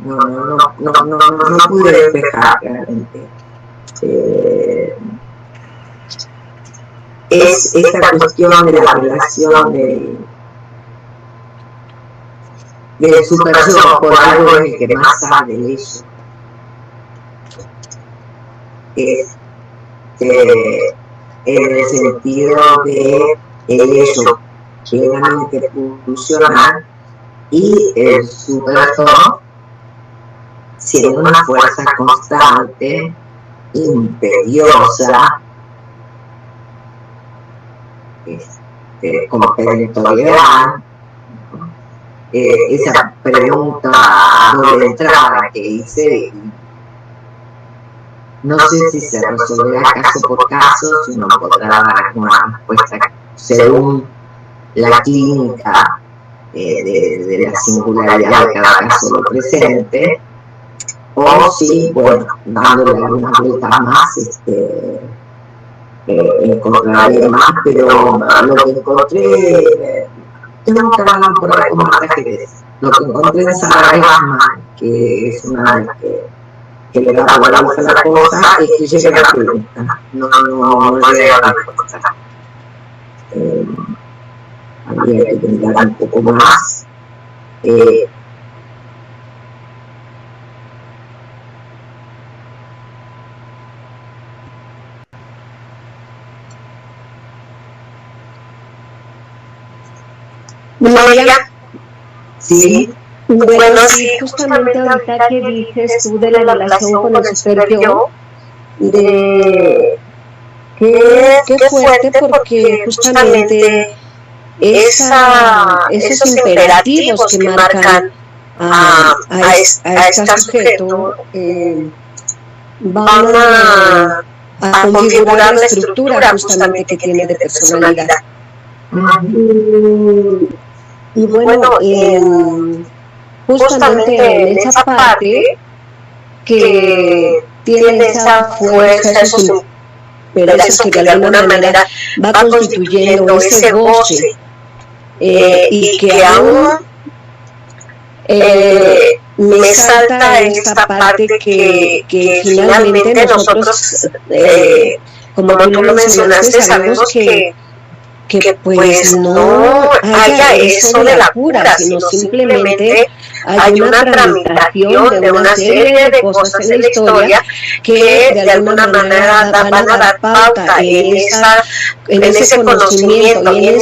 no pude despejar realmente, es esta cuestión de la relación del super yo, por algo es el que más sabe de eso. En el sentido de el ello plenamente funcional y el superyo siendo una fuerza constante, imperiosa, como territorial. Esa pregunta doble entrada que hice, no sé si se resolverá caso por caso, si uno podrá dar alguna respuesta según la clínica de la singularidad de cada caso lo presente, o si, bueno, dándole algunas vueltas más, encontraré más, pero lo que encontré, tengo que hablar por ahí como ajedrez. Lo que encontré en Sara Glassman, que es una de las que le da vuelta a la cosa, es que llega a la pregunta, no llega a la respuesta. Habría que intentar un poco más. María. Sí. Bueno, sí, justamente ahorita que dices tú de la relación con el super yo, de qué fuerte, porque justamente esos imperativos que marcan a este sujeto van a configurar la estructura justamente que tiene de personalidad. Y bueno, justamente en esa parte que tiene esa fuerza, esos imperativos que de alguna manera va constituyendo ese goce, y que aún me salta esta parte que finalmente nosotros, como tú lo mencionaste, sabemos que pues no haya eso de la cura, sino simplemente hay una tramitación de una serie de cosas en la historia que de alguna manera van a dar pauta en ese conocimiento y en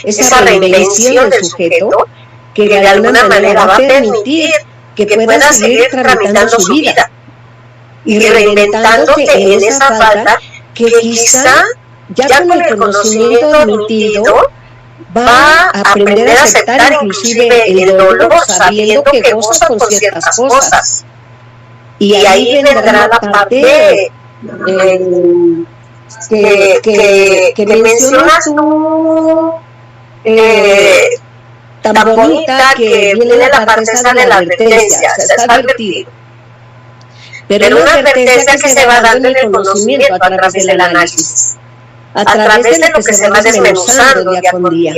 esa reinvención del sujeto que de alguna manera va a permitir que pueda seguir tramitando su vida y reinventándose en esa falta que quizá ya con el conocimiento admitido va a aprender a aceptar inclusive el dolor sabiendo que goza con ciertas cosas. Y ahí vendrá la parte que mencionas tú, tan bonita, que viene de la parte esa de la advertencia, o sea, está advertido. Pero una advertencia que se va dando en el conocimiento a través del análisis, a través de lo que se va desmenuzando día con día.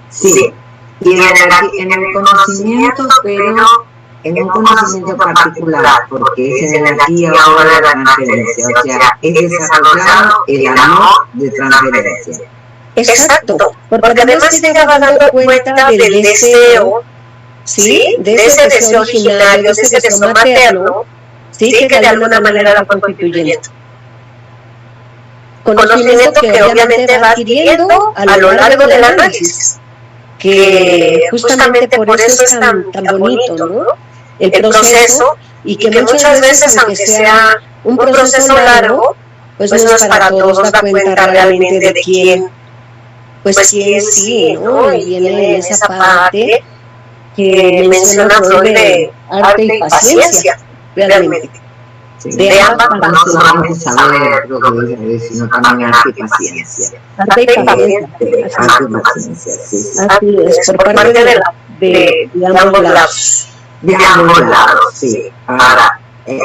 Sí, y en el conocimiento, pero en un conocimiento particular, porque es en el aquí y ahora de la transferencia, o sea, es desarrollado el amor de transferencia. Exacto, porque además se va dando cuenta del deseo, ¿sí? De ese deseo originario, de ese deseo materno, ¿sí? Que de alguna manera lo fue constituyendo. Conocimiento que obviamente va adquiriendo a lo largo del análisis, que justamente por eso es tan bonito, ¿no? El proceso, y que muchas veces, aunque sea un proceso largo, pues no es para todos da cuenta realmente de quién, pues quién sí, ¿no? Y viene en esa parte que menciona Freud de arte y paciencia, realmente. Sí. De ambas no solamente saber lo que debe decir, sino también arte y paciencia. Arte y paciencia. Arte y paciencia, sí, sí. Así es, por parte de ambos lados. De ambos lados, sí. Ahora,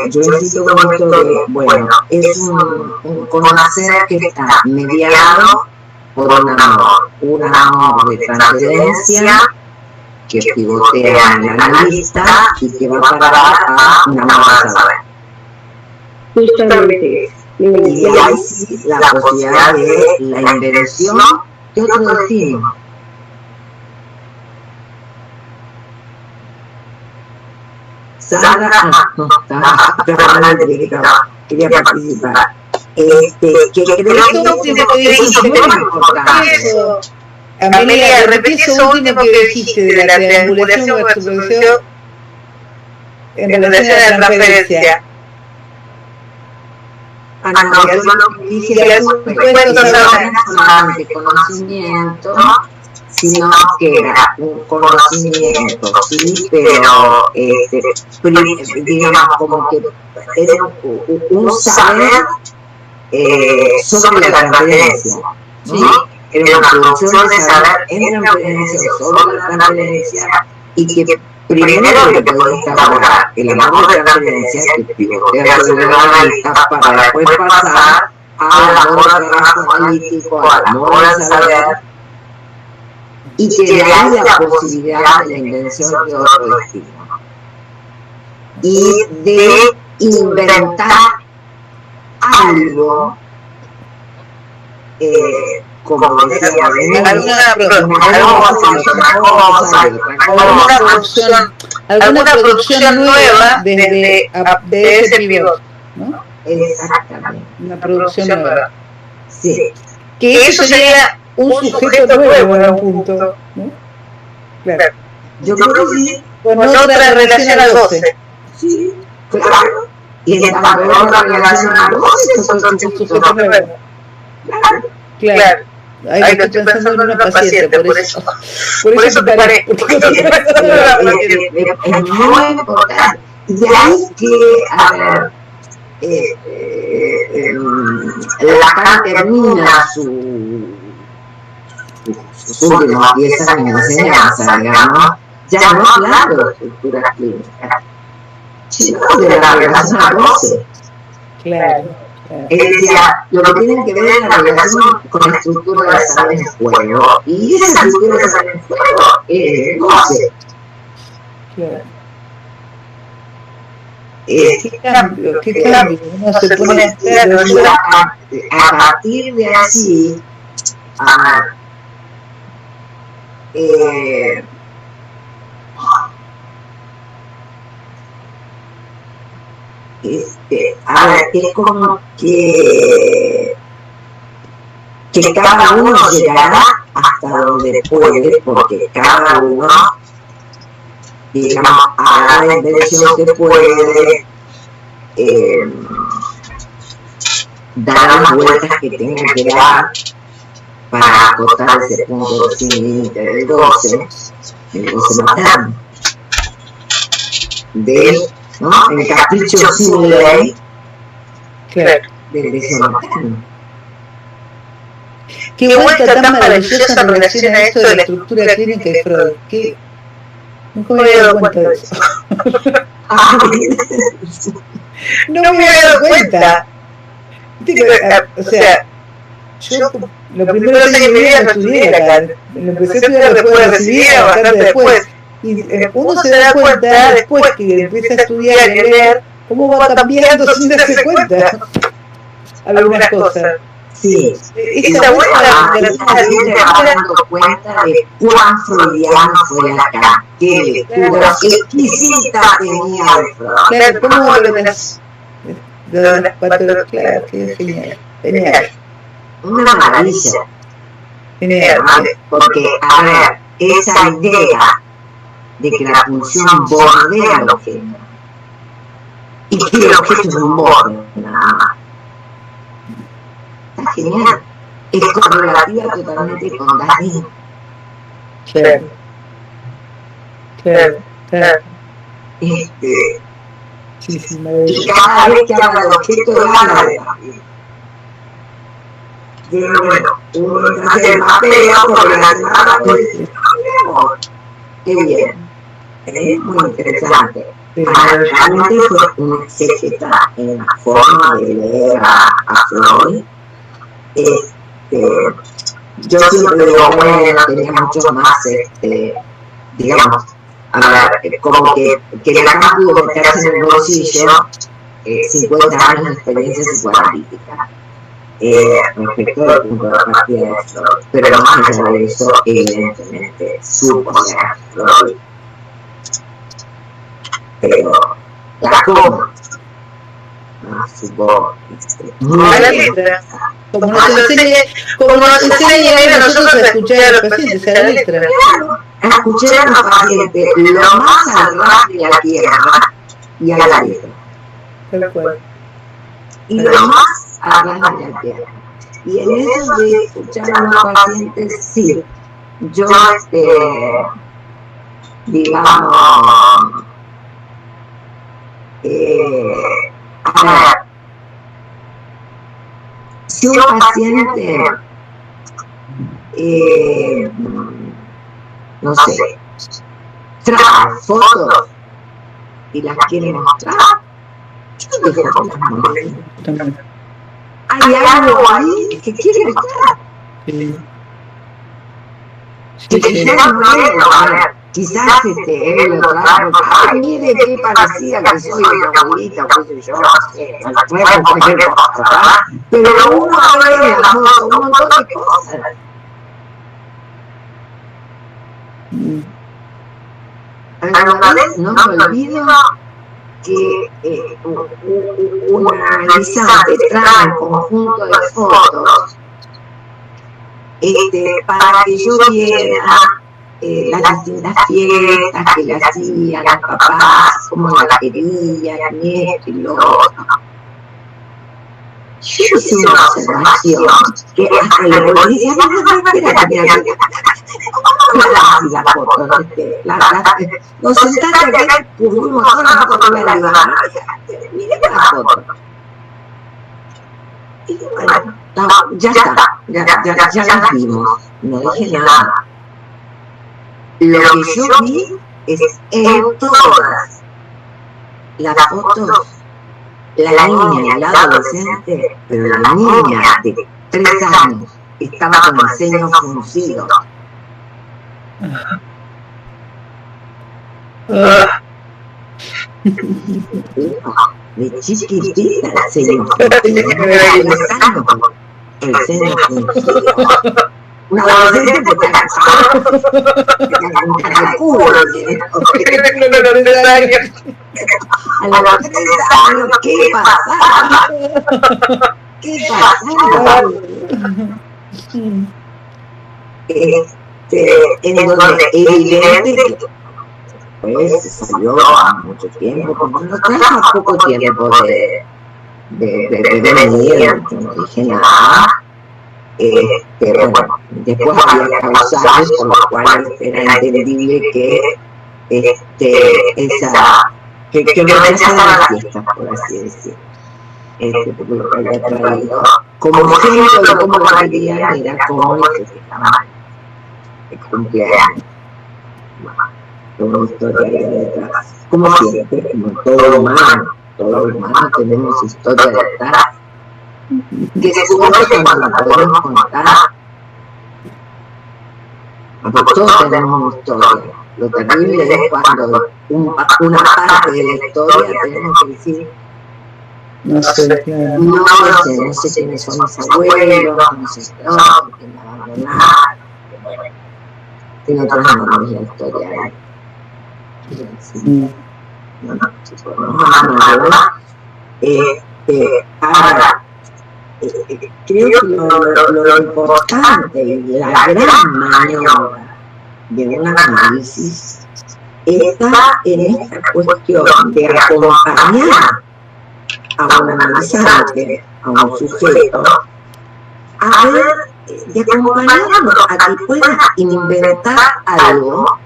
yo insisto con esto de, bueno, es un conocer que está mediado por un amor de transferencia que pivotea en el analista y que va a parar a un amor al saber. Justamente. Y ahí sí la posibilidad de la invención de otro destino. Sandra, no, quería participar. Que creo que es muy importante. Amelia, repetí eso último que dijiste de la triangulación o superposición en relación a la transferencia. No, yo lo que dije es no solamente conocimiento, sino que era un conocimiento, sí, pero digamos como que era un saber sobre la transferencia, ¿sí? Era una producción de saber en transferencia, sobre la transferencia, y que primero le podía instaurar el amor de transferencia que pivotea sobre el analista para después pasar al amor analítico, al amor al saber, y que de ahí la posibilidad de la invención de otro destino y de inventar algo, como decía, alguna producción nueva de ese pivot, ¿no? Exactamente. Una producción nueva. Sí. Que eso sería un sujeto nuevo en un punto, ¿no? Claro. Yo creo que sí. Con otra relación al goce. Sí, claro. Y en tanto otra relación al goce, es otro sujeto nuevo. Claro. Ahí lo estoy pensando en una paciente, por eso te paré. Es muy importante. Y hay que, a ver, Lacan termina sus últimos 10 años de enseñanza, digamos, ya no hablando de estructuras clínicas, sino de la relación al goce. Claro. Él decía, lo que tiene que ver es la relación con la estructura de saber en juego, y esa estructura de saber en juego es el goce. Claro. ¿Qué cambio? Uno se pone a partir de así, a ver, es como que cada uno llegará hasta donde puede, porque cada uno, digamos, hará la invención que puede, dar las vueltas que tenga que dar para acotar ese punto sin límite del goce materno. ¿No? El capricho sin ley, claro, del deseo materno. Qué vuelta tan maravillosa en relación a esto de la estructura clínica de Freud. ¿Qué? Nunca me había dado cuenta de eso. No me había dado cuenta. O sea, yo lo primero que en mi vida lo estudié Lacan. Lo empecé a estudiar después de recibir, bastante después. Y uno se da cuenta después que empieza a estudiar y a leer cómo va cambiando sin darse cuenta algunas cosas. Sí, esa vuelta también te vas dando cuenta de cuán freudiano fue Lacan, qué lectura exquisita tenía de Freud. Claro, ¿cómo lo ves? De las patologías, claro, qué genial, genial. Una maravilla. Genial. Porque, a ver, esa idea de que la función bordea al objeto y que el objeto es un borde, nada más. genial, es correlativa totalmente con Dani. Claro. Sí, y cada vez que habla de objeto habla de Dani. Y bueno, uno hace el mapeo correlacionado con el qué bien, es muy interesante. Realmente fue un exégeta en la forma de leer a Freud. Yo siempre digo, bueno, tenía mucho más, digamos, a ver, como que Lacan pudo meterse en el bolsillo 50 años de experiencia psicoanalítica respecto del punto de partida de Freud, pero más allá de eso, evidentemente, supo leer a Freud. Pero Lacan supo a la letra. Como nos enseña a nosotros a escuchar a los pacientes, a la letra. A escuchar a los pacientes lo más al ras de la tierra y a la letra. Tal cual. Y lo más al ras de la tierra. Y en eso de escuchar a los pacientes, sí, yo, digamos, a ver, si un paciente, no sé, trae fotos y las quiere mostrar, yo dejo que las muestre. Hay algo ahí que quiere mostrar. Que yo no leo, a ver, quizás él lo trae porque, ay, mire qué parecida que soy de abuelita, o qué sé yo, no sé, trae cualquier cosa, ¿verdad? Pero uno ve en la foto un montón de cosas. Alguna vez no me olvido que un analizante trae un conjunto de fotos para que yo viera las distintas fiestas que le hacían a los papás, cómo la querían, esto y lo otro. Yo hice una observación que hasta le volví y decía, espérate, ¿cómo la foto? No, sentate acá, pusimos todas las fotos de la libana, miré la foto. Y bueno, ya está, ya las vimos, no dije nada. Lo que yo vi es en todas las fotos, la niña y el adolescente, pero la niña de 3 años estaba con el ceño fruncido. De chiquitita el ceño fruncido, el ceño fruncido. Una adolescente porque el culo a los 3 años, ¿qué pasaba? ¿Qué pasaba? En donde evidente que pues se salió a mucho tiempo, como no trajo poco tiempo de venir, yo no dije nada. Bueno, después había causales por los cuales era entendible que que no rechazaba la fiesta, por así decir. Porque lo que había traído como ejemplo de cómo la querían era cómo le festejaban el cumpleaños. Bueno, una historia ahí detrás. Como siempre, como todo humano tenemos historia detrás. Que seguro cuando la podemos contar, porque todos tenemos una historia. Lo terrible es cuando una parte de la historia tenemos que decir, no sé quiénes son mis abuelos, no sé quién me abandonaron, tiene otros nombres la historia. Ahora, creo que lo importante y la gran maniobra de un análisis está en esta cuestión de acompañar a un analizante, a un sujeto, a ver, de acompañarlo a que pueda inventar algo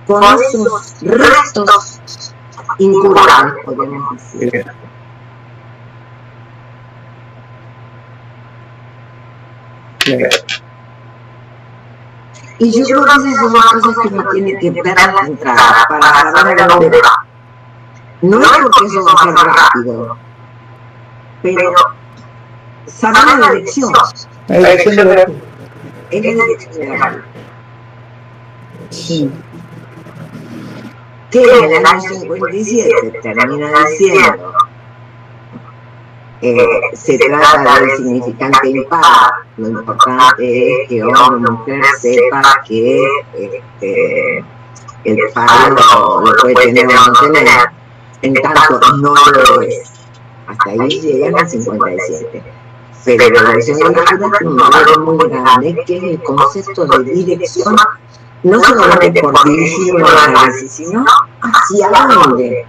con esos restos incurables, podemos decir. Y yo creo que esas son las cosas que uno tiene que ver de entrada para saber a dónde va. No es porque eso va a ser rápido, pero saber la dirección. La dirección de la vida. Es la dirección de la vida. Sí. Que en el año 57 termina diciendo se trata del significante impar. Lo importante es que hombre o mujer sepa que el paro lo puede tener o no tener, en tanto no lo es. Hasta ahí llegan al 57. Pero la dirección de la vida tiene un valor muy grande, que es el concepto de dirección, no solamente por dirigir un análisis, sino hacia dónde.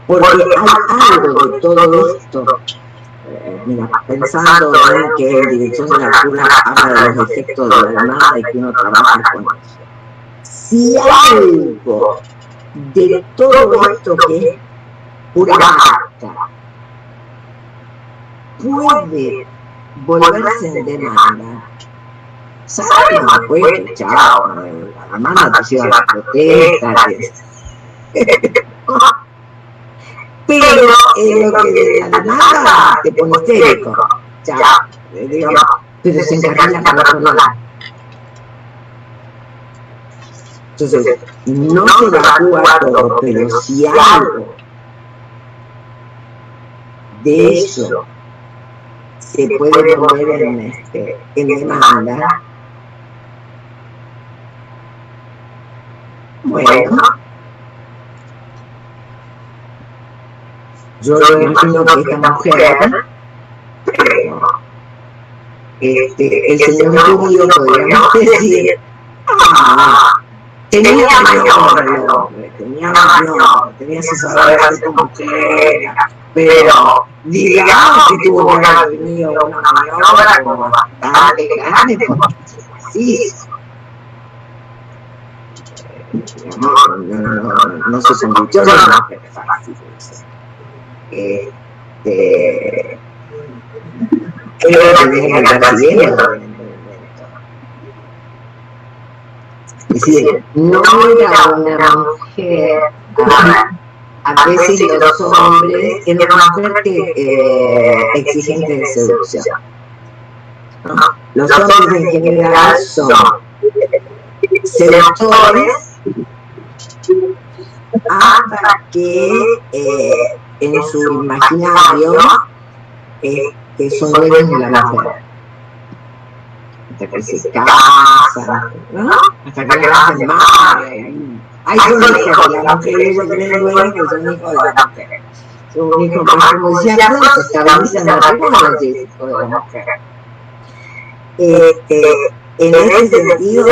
Porque hay algo de todo esto. Mira, pensando en que en dirección de la cura habla de los efectos de la almada y que uno trabaja con eso. Si algo de todo esto que es pura marca puede volverse en demanda, ¿sabes? No puede, chao, la demanda te lleva a la protesta. Pero lo que de la nada te pone histérico, ya, digamos, pero se encarrila para otro lado. Entonces, no se evacúa todo, pero si algo de eso se puede poner en demanda, bueno, yo imagino que esta mujer, el señor judío, podríamos decir, tenía mayor, tenía sus saberes como mujer, pero digamos que tuvo que haber tenido una maniobra como bastante grande, porque sí, no se convirtió en una mujer fácil. Creo que tenía que estar siguiendo. Es decir, no era una mujer, a veces los hombres, era una mujer exigente de seducción. ¿No? Los hombres en general son seductores hasta que en su imaginario que son dueños de la mujer, hasta que se casan, ¿no? Hasta que le hacen madre. Hay son hijos de la mujer, ellos tienen dueños que son hijos de la mujer. Son hijos que, como decía Cruz, se estabilizan el matrimonio, si es hijo de la mujer. En ese sentido,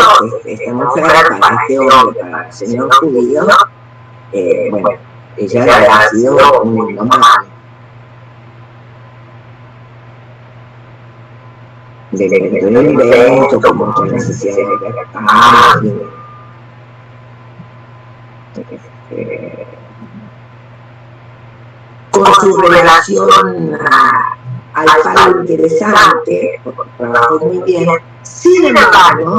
esta mujer, para este hombre, para el señor judío, bueno, ella ha sido un indomable. De un invento, con mucha necesidad de libertad, con su relación al palo interesante, porque trabajó muy bien. Sin embargo,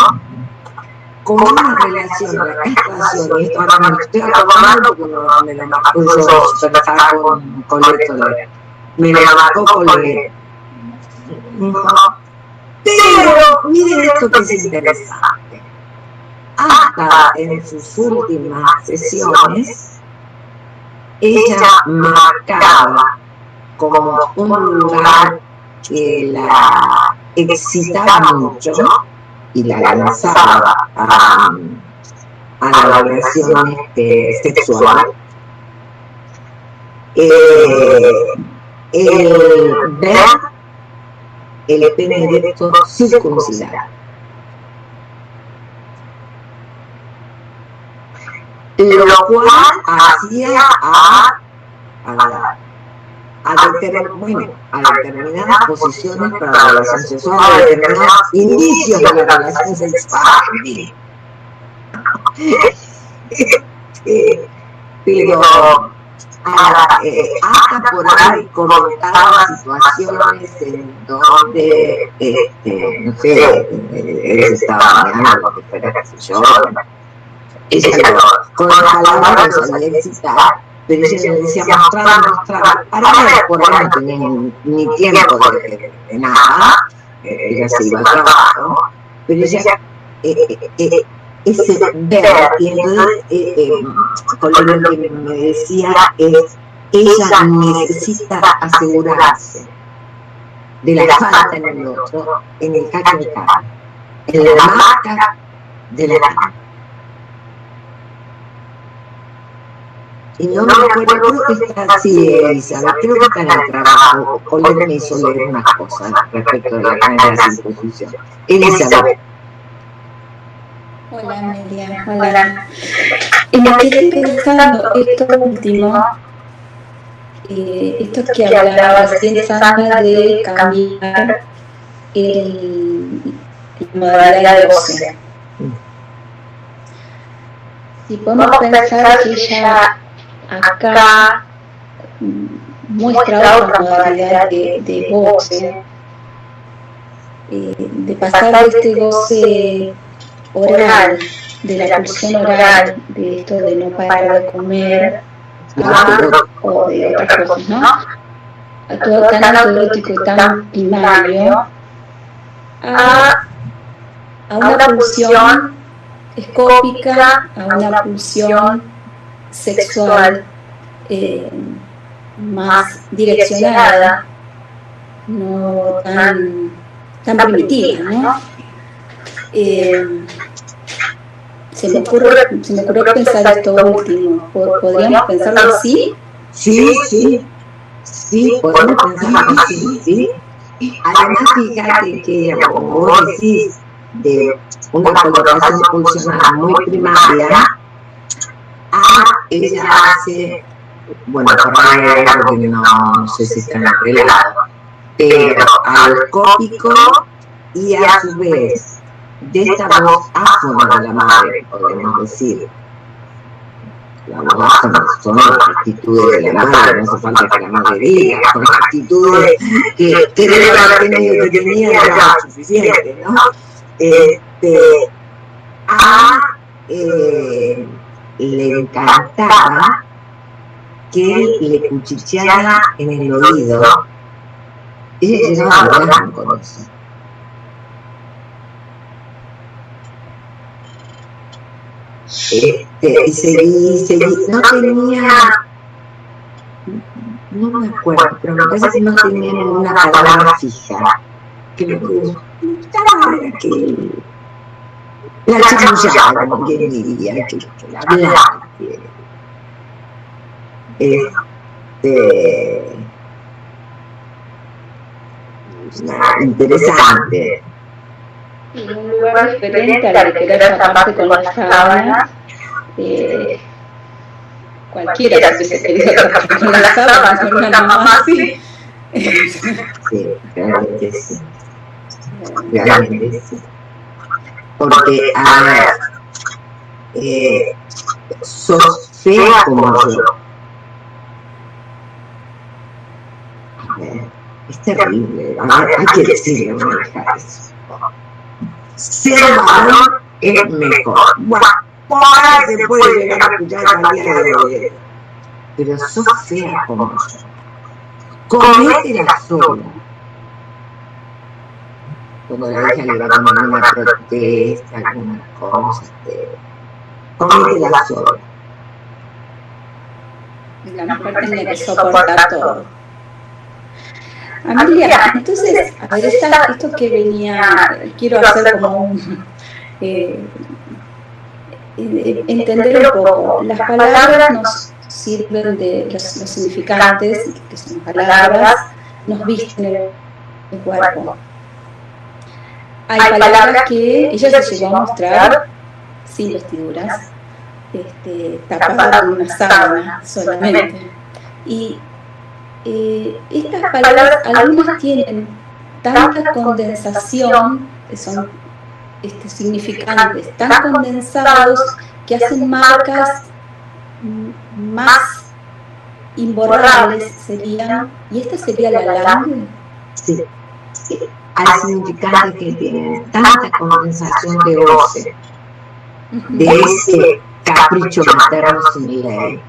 con una relación de la castración, y esto ahora me lo estoy acordando porque me lo puso pensar con esto, me lo marcó Colbert. Pero miren esto que es interesante. Hasta en sus últimas sesiones, ella marcaba como un lugar que la excitaba mucho y la lanzaba a la relación sexual. El ver el pene erecto circuncidado. Lo cual hacía a a determinadas posiciones para la relación sexual, a determinados indicios de la relación sexual, pero hasta por ahí comentaba situaciones en donde, no sé, él estaba bañando, lo que fuera, qué sé yo, ella con las palabras lo sabía excitar, pero ella le decía mostrar, para ver, por ahí no tenía ni tiempo de nada, ella se iba al trabajo, pero ella, ese ver, y entonces con lo que me decía es, ella necesita asegurarse de la falta en el otro, en el cacho de cara, en la marca de la cara. Y no me acuerdo, creo que está así, Elizabeth, creo que está en el trabajo. Olga me hizo leer unas cosas respecto de la cadena de la circuncisión. Elizabeth. Hola, Amelia. Hola. En lo que estoy pensando, esto último, esto que hablaba recién, Sandra, de cambiar la modalidad de goce. Si podemos pensar que ella acá muestra otra modalidad de goce, de pasar de este goce oral, de la pulsión oral, de esto de no parar de comer, o de otras cosas, ¿no? A todo tan autoerótico y tan primario, a una pulsión escópica, a una pulsión sexual más direccionada, no tan primitiva, ¿no? Se me ocurre pensar esto último. ¿Podríamos pensarlo así? Sí, podemos pensarlo así, ¿sí? Además, fíjate que, como vos decís, de una colocación funcional muy primaria, ella hace, bueno, por ahí algo que no sé si está arreglado, pero al cópico y a su vez de esta voz áfona de la madre, podemos decir. La voz áfona son las actitudes de la madre, no hace falta que la madre diga, son las actitudes que debe haber tenido, que tenía ya suficiente, ¿no? Le encantaba que él le cuchicheara en el oído. Ella llegaba a hablar con eso. Y seguí, no tenía, no me acuerdo, pero me parece que no tenía ninguna palabra fija. Que lo que gustaba era que la chamullaba, como quien diría, que la hablaba. Interesante. En un lugar diferente a la que era esa parte con las sábanas, cualquiera que se quería tapar con las sábanas, con una mamá así. Sí, realmente sí. Realmente sí. Porque, a ver, sos fea como yo. A ver, es terrible. Hay que decirle una hija eso. Ser varón es mejor. Bueno, por ahí se puede llegar a escuchar al día de hoy. Pero sos fea como yo. Cométela sola. Cuando la hija le va a tomar una protesta, alguna cosa, cométela sola. La mujer tiene que soportar todo. Amelia, entonces, a ver, esto que venía, quiero hacer como un, entender un poco. Las palabras nos sirven de los significantes, que son palabras, nos visten el cuerpo. Hay palabras que ella se llegó a mostrar sin vestiduras, tapada con una sábana solamente. Y estas palabras, algunas tienen tanta condensación, son significantes tan condensados que hacen marcas más imborrables serían, y esta sería la langue. Sí, sí. Hay significantes que tienen tanta condensación de goce, de ese capricho materno sin ley,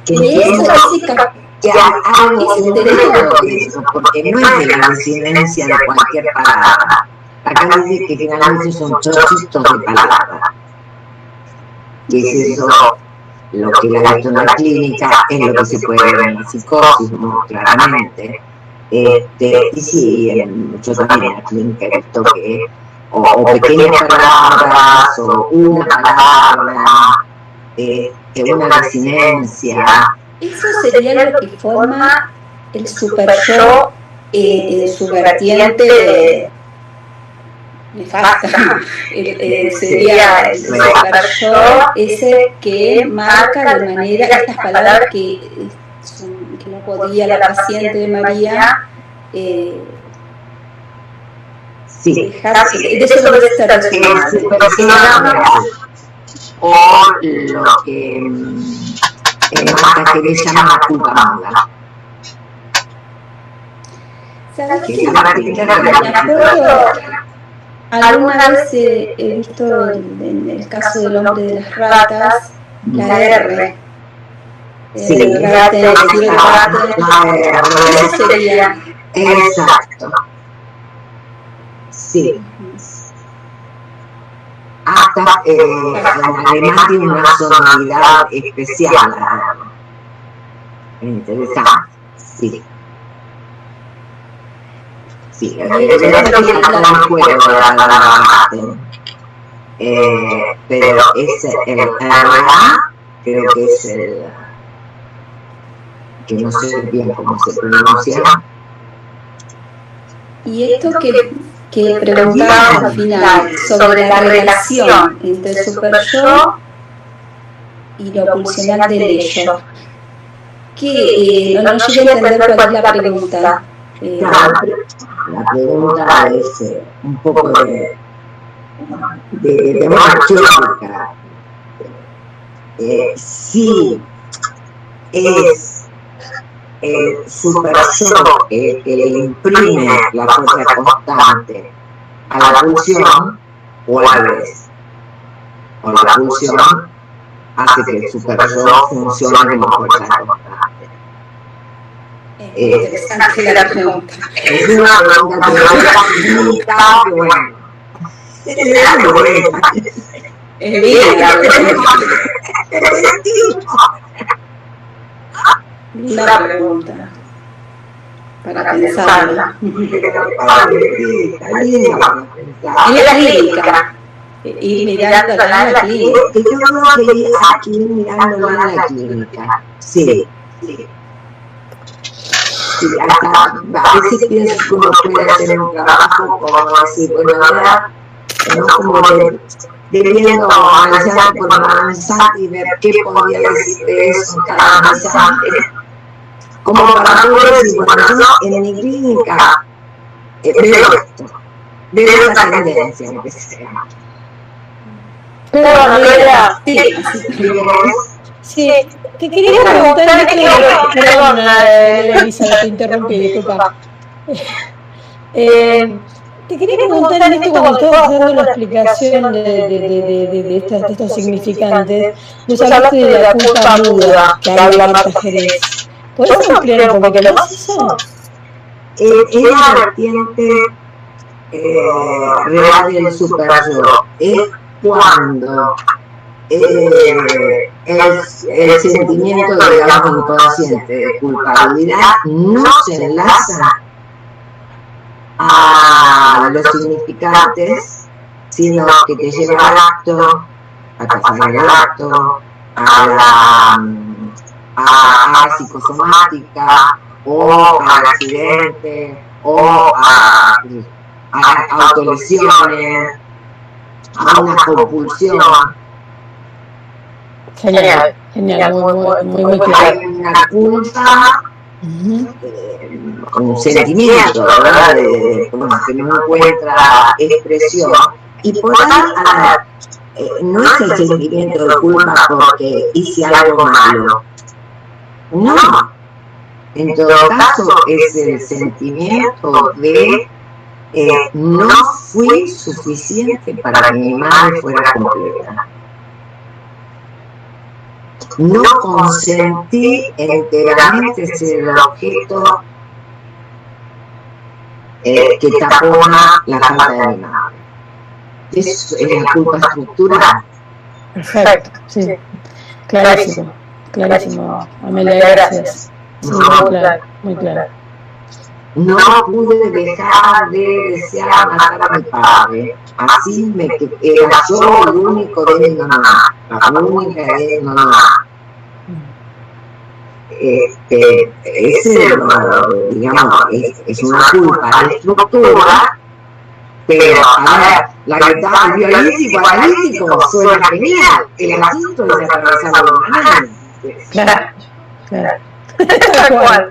que algo de eso, porque no es de la desinencia de cualquier palabra. Acá dice que finalmente son trocitos de palabra. Y es eso lo que la ha visto en la clínica, es lo que se puede ver en la psicosis muy claramente. Y sí, yo también en la clínica he visto que o pequeñas palabras, o una palabra, una desinencia. Eso sería lo que forma el super yo en su vertiente nefasta. Sería el super yo ese que marca de manera estas palabras que no podía la paciente de María dejarse. De eso debe estar o lo que Marta que le llama la culpa muda. ¿Sabes qué? Alguna vez he visto en el caso del hombre de las ratas, la R. Sí, eso sería. Exacto. Sí. Hasta en alemán tiene una sonoridad especial. Interesante. Sí. Sí, no me acuerdo de la palabra, pero es el RA, creo que es el, que no sé bien cómo se pronuncia. Y esto que preguntábamos al final sobre la relación entre el super yo y lo pulsional del ello, que no llegué a entender cuál es la pregunta. Claro, la pregunta es un poco de temática. Si es el super yo el que le imprime la fuerza constante a la pulsión, o al revés, o la pulsión hace que el super yo funcione como fuerza constante. Interesante la pregunta. Es una pregunta que bueno. Es bien la linda pregunta para pensarla. En la clínica. Ir mirando acá en la clínica. Yo creo que aquí mirando en la clínica. Sí. Sí, hasta a veces pienso que uno puede hacer un trabajo como así, bueno, ahora, ¿no? Como de viendo, analizando por analizar y ver qué podría decir de eso en cada analizante. Como para poder decir, bueno, yo en mi clínica veo esto, veo esta tendencia, lo que sea. Sí, te quería preguntar, perdón, Elisa, te interrumpí, disculpa. Te quería preguntar en esto cuando estabas dando la explicación de estos significantes, vos hablaste de la culpa muda que habla Marta Jerez. ¿Podés ampliar un poquito más eso? Es la vertiente real del super yo. Es cuando el sentimiento, digamos, inconsciente de culpabilidad no se enlaza a los significantes, sino que te lleva al acto, a pasar el acto, a la psicosomática, o al accidente, o a autolesiones, a una compulsión. Genial, muy claro. una culpa, un sentimiento, ¿verdad? Que no encuentra expresión. Y por ahí no es el sentimiento de culpa porque hice algo malo. No. En todo caso, es el sentimiento de no fui suficiente para que mi madre fuera completa. No consentí enteramente ser el objeto que tapona la falta de mi madre. Eso es la culpa estructural. Perfecto, sí. Clarísimo, clarísimo. Amelia, gracias. Sí, muy claro, muy claro. No pude dejar de desear matar a mi padre. Así era yo el único de mi mamá, la única de mi mamá. Ese, digamos, es una culpa de estructura, pero a ver, la guitarra, el violín psicoanalítico suena genial, el asunto es atravesar los manos. Claro, claro. Tal cual.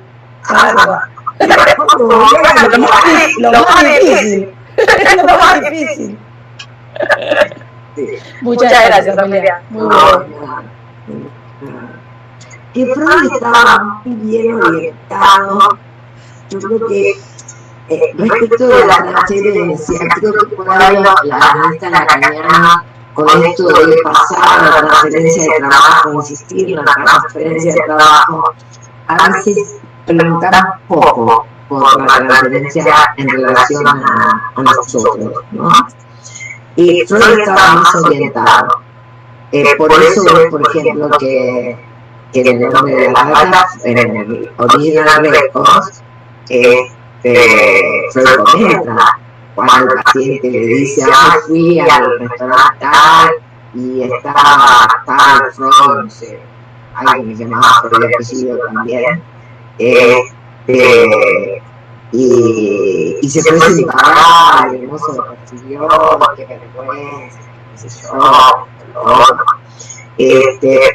Lo más difícil. Lo más difícil. Muchas gracias, Amelia. Muy bueno. Que Freud estaba muy bien orientado. Yo creo que respecto de la transferencia, creo que por ahí la analista lacaniana, con esto de pasar a la transferencia de trabajo, insistir en la transferencia de trabajo, a veces preguntamos poco por la transferencia en relación a nosotros, ¿no? Y Freud estaba más orientado. Por eso es, por ejemplo, que en el nombre de la gata, en el Original Records, Freud comenta cuando el paciente le dice, fui al restaurante tal y estaba tal Freud, no sé, alguien que se llamaba Freud de apellido también, y se fue sin pagar, el mozo lo persiguió, que vergüenza, qué sé yo,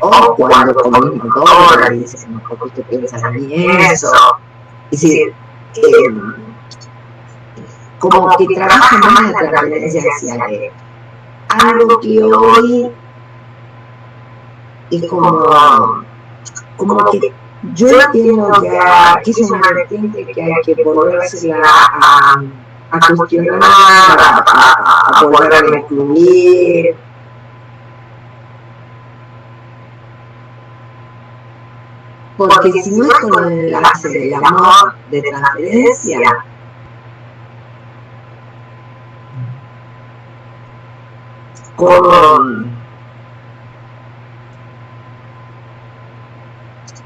o cuando comimos dólares, y dicen, ¿por qué usted piensa en mí eso? Es decir, como que trabaja más la transferencia hacia él. Algo que hoy es como que yo entiendo que es una vertiente que hay que volvérsela a cuestionar, a volver a incluir. Porque si no es con el enlace del amor de transferencia,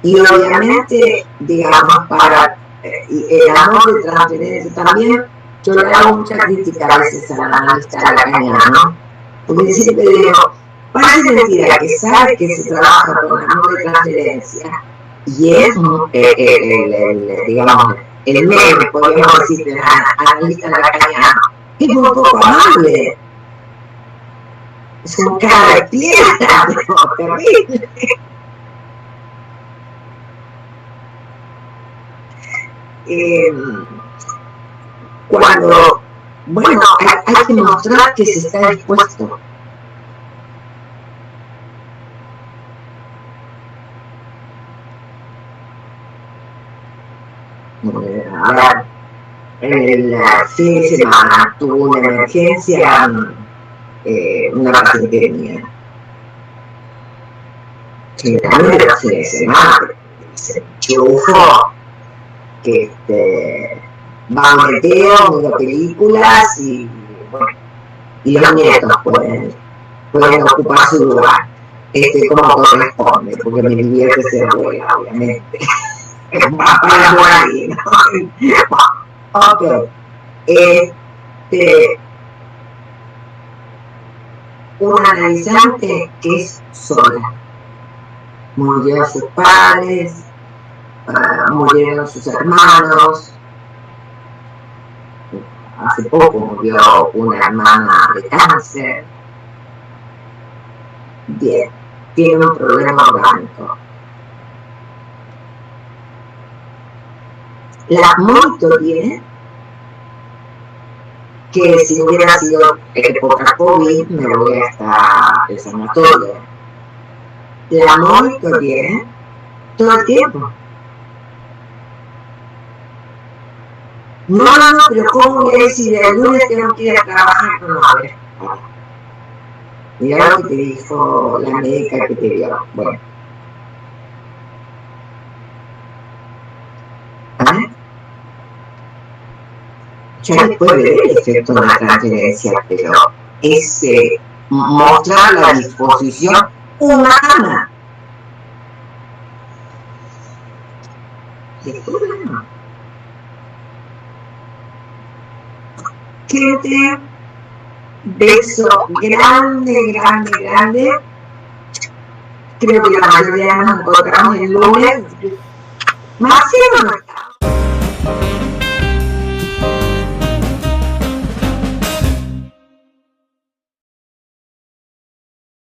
y obviamente, digamos, para el amor de transferencia también, yo le hago mucha crítica a veces a la analista lacaniana, ¿no? Porque siempre digo, parece mentira que sabe que se trabaja con el amor de transferencia, y es, digamos, el meme, podríamos decir, de la analista lacaniana, es un poco amable. Es un cara de piedra, terrible. Cuando, bueno, hay que mostrar que se está dispuesto. A ver, el fin de semana tuvo una emergencia, una paciente mía. Generalmente los fines de semana se enchufó, que va a meteo, mira películas y bueno, y los nietos pueden ocupar su lugar, como corresponde, porque me divierte ser abuela, obviamente. Para por ahí, ¿no? Ok. Un analizante que es sola. Murieron sus padres, murieron sus hermanos. Hace poco murió una hermana de cáncer. Bien, tiene un problema orgánico. la monitoreé, que si hubiera sido época COVID me voy hasta el sanatorio. La monitoreé todo el tiempo. No, pero ¿cómo voy a decir? El lunes tengo que ir a trabajar. No, a ver. Mira lo que te dijo la médica que te dio. Bueno. ¿Ah? Ya después de ver el efecto de la transferencia, pero es mostrar la disposición humana. Después no. Gente, beso grande. Creo que la mayoría nos encontramos el lunes. Más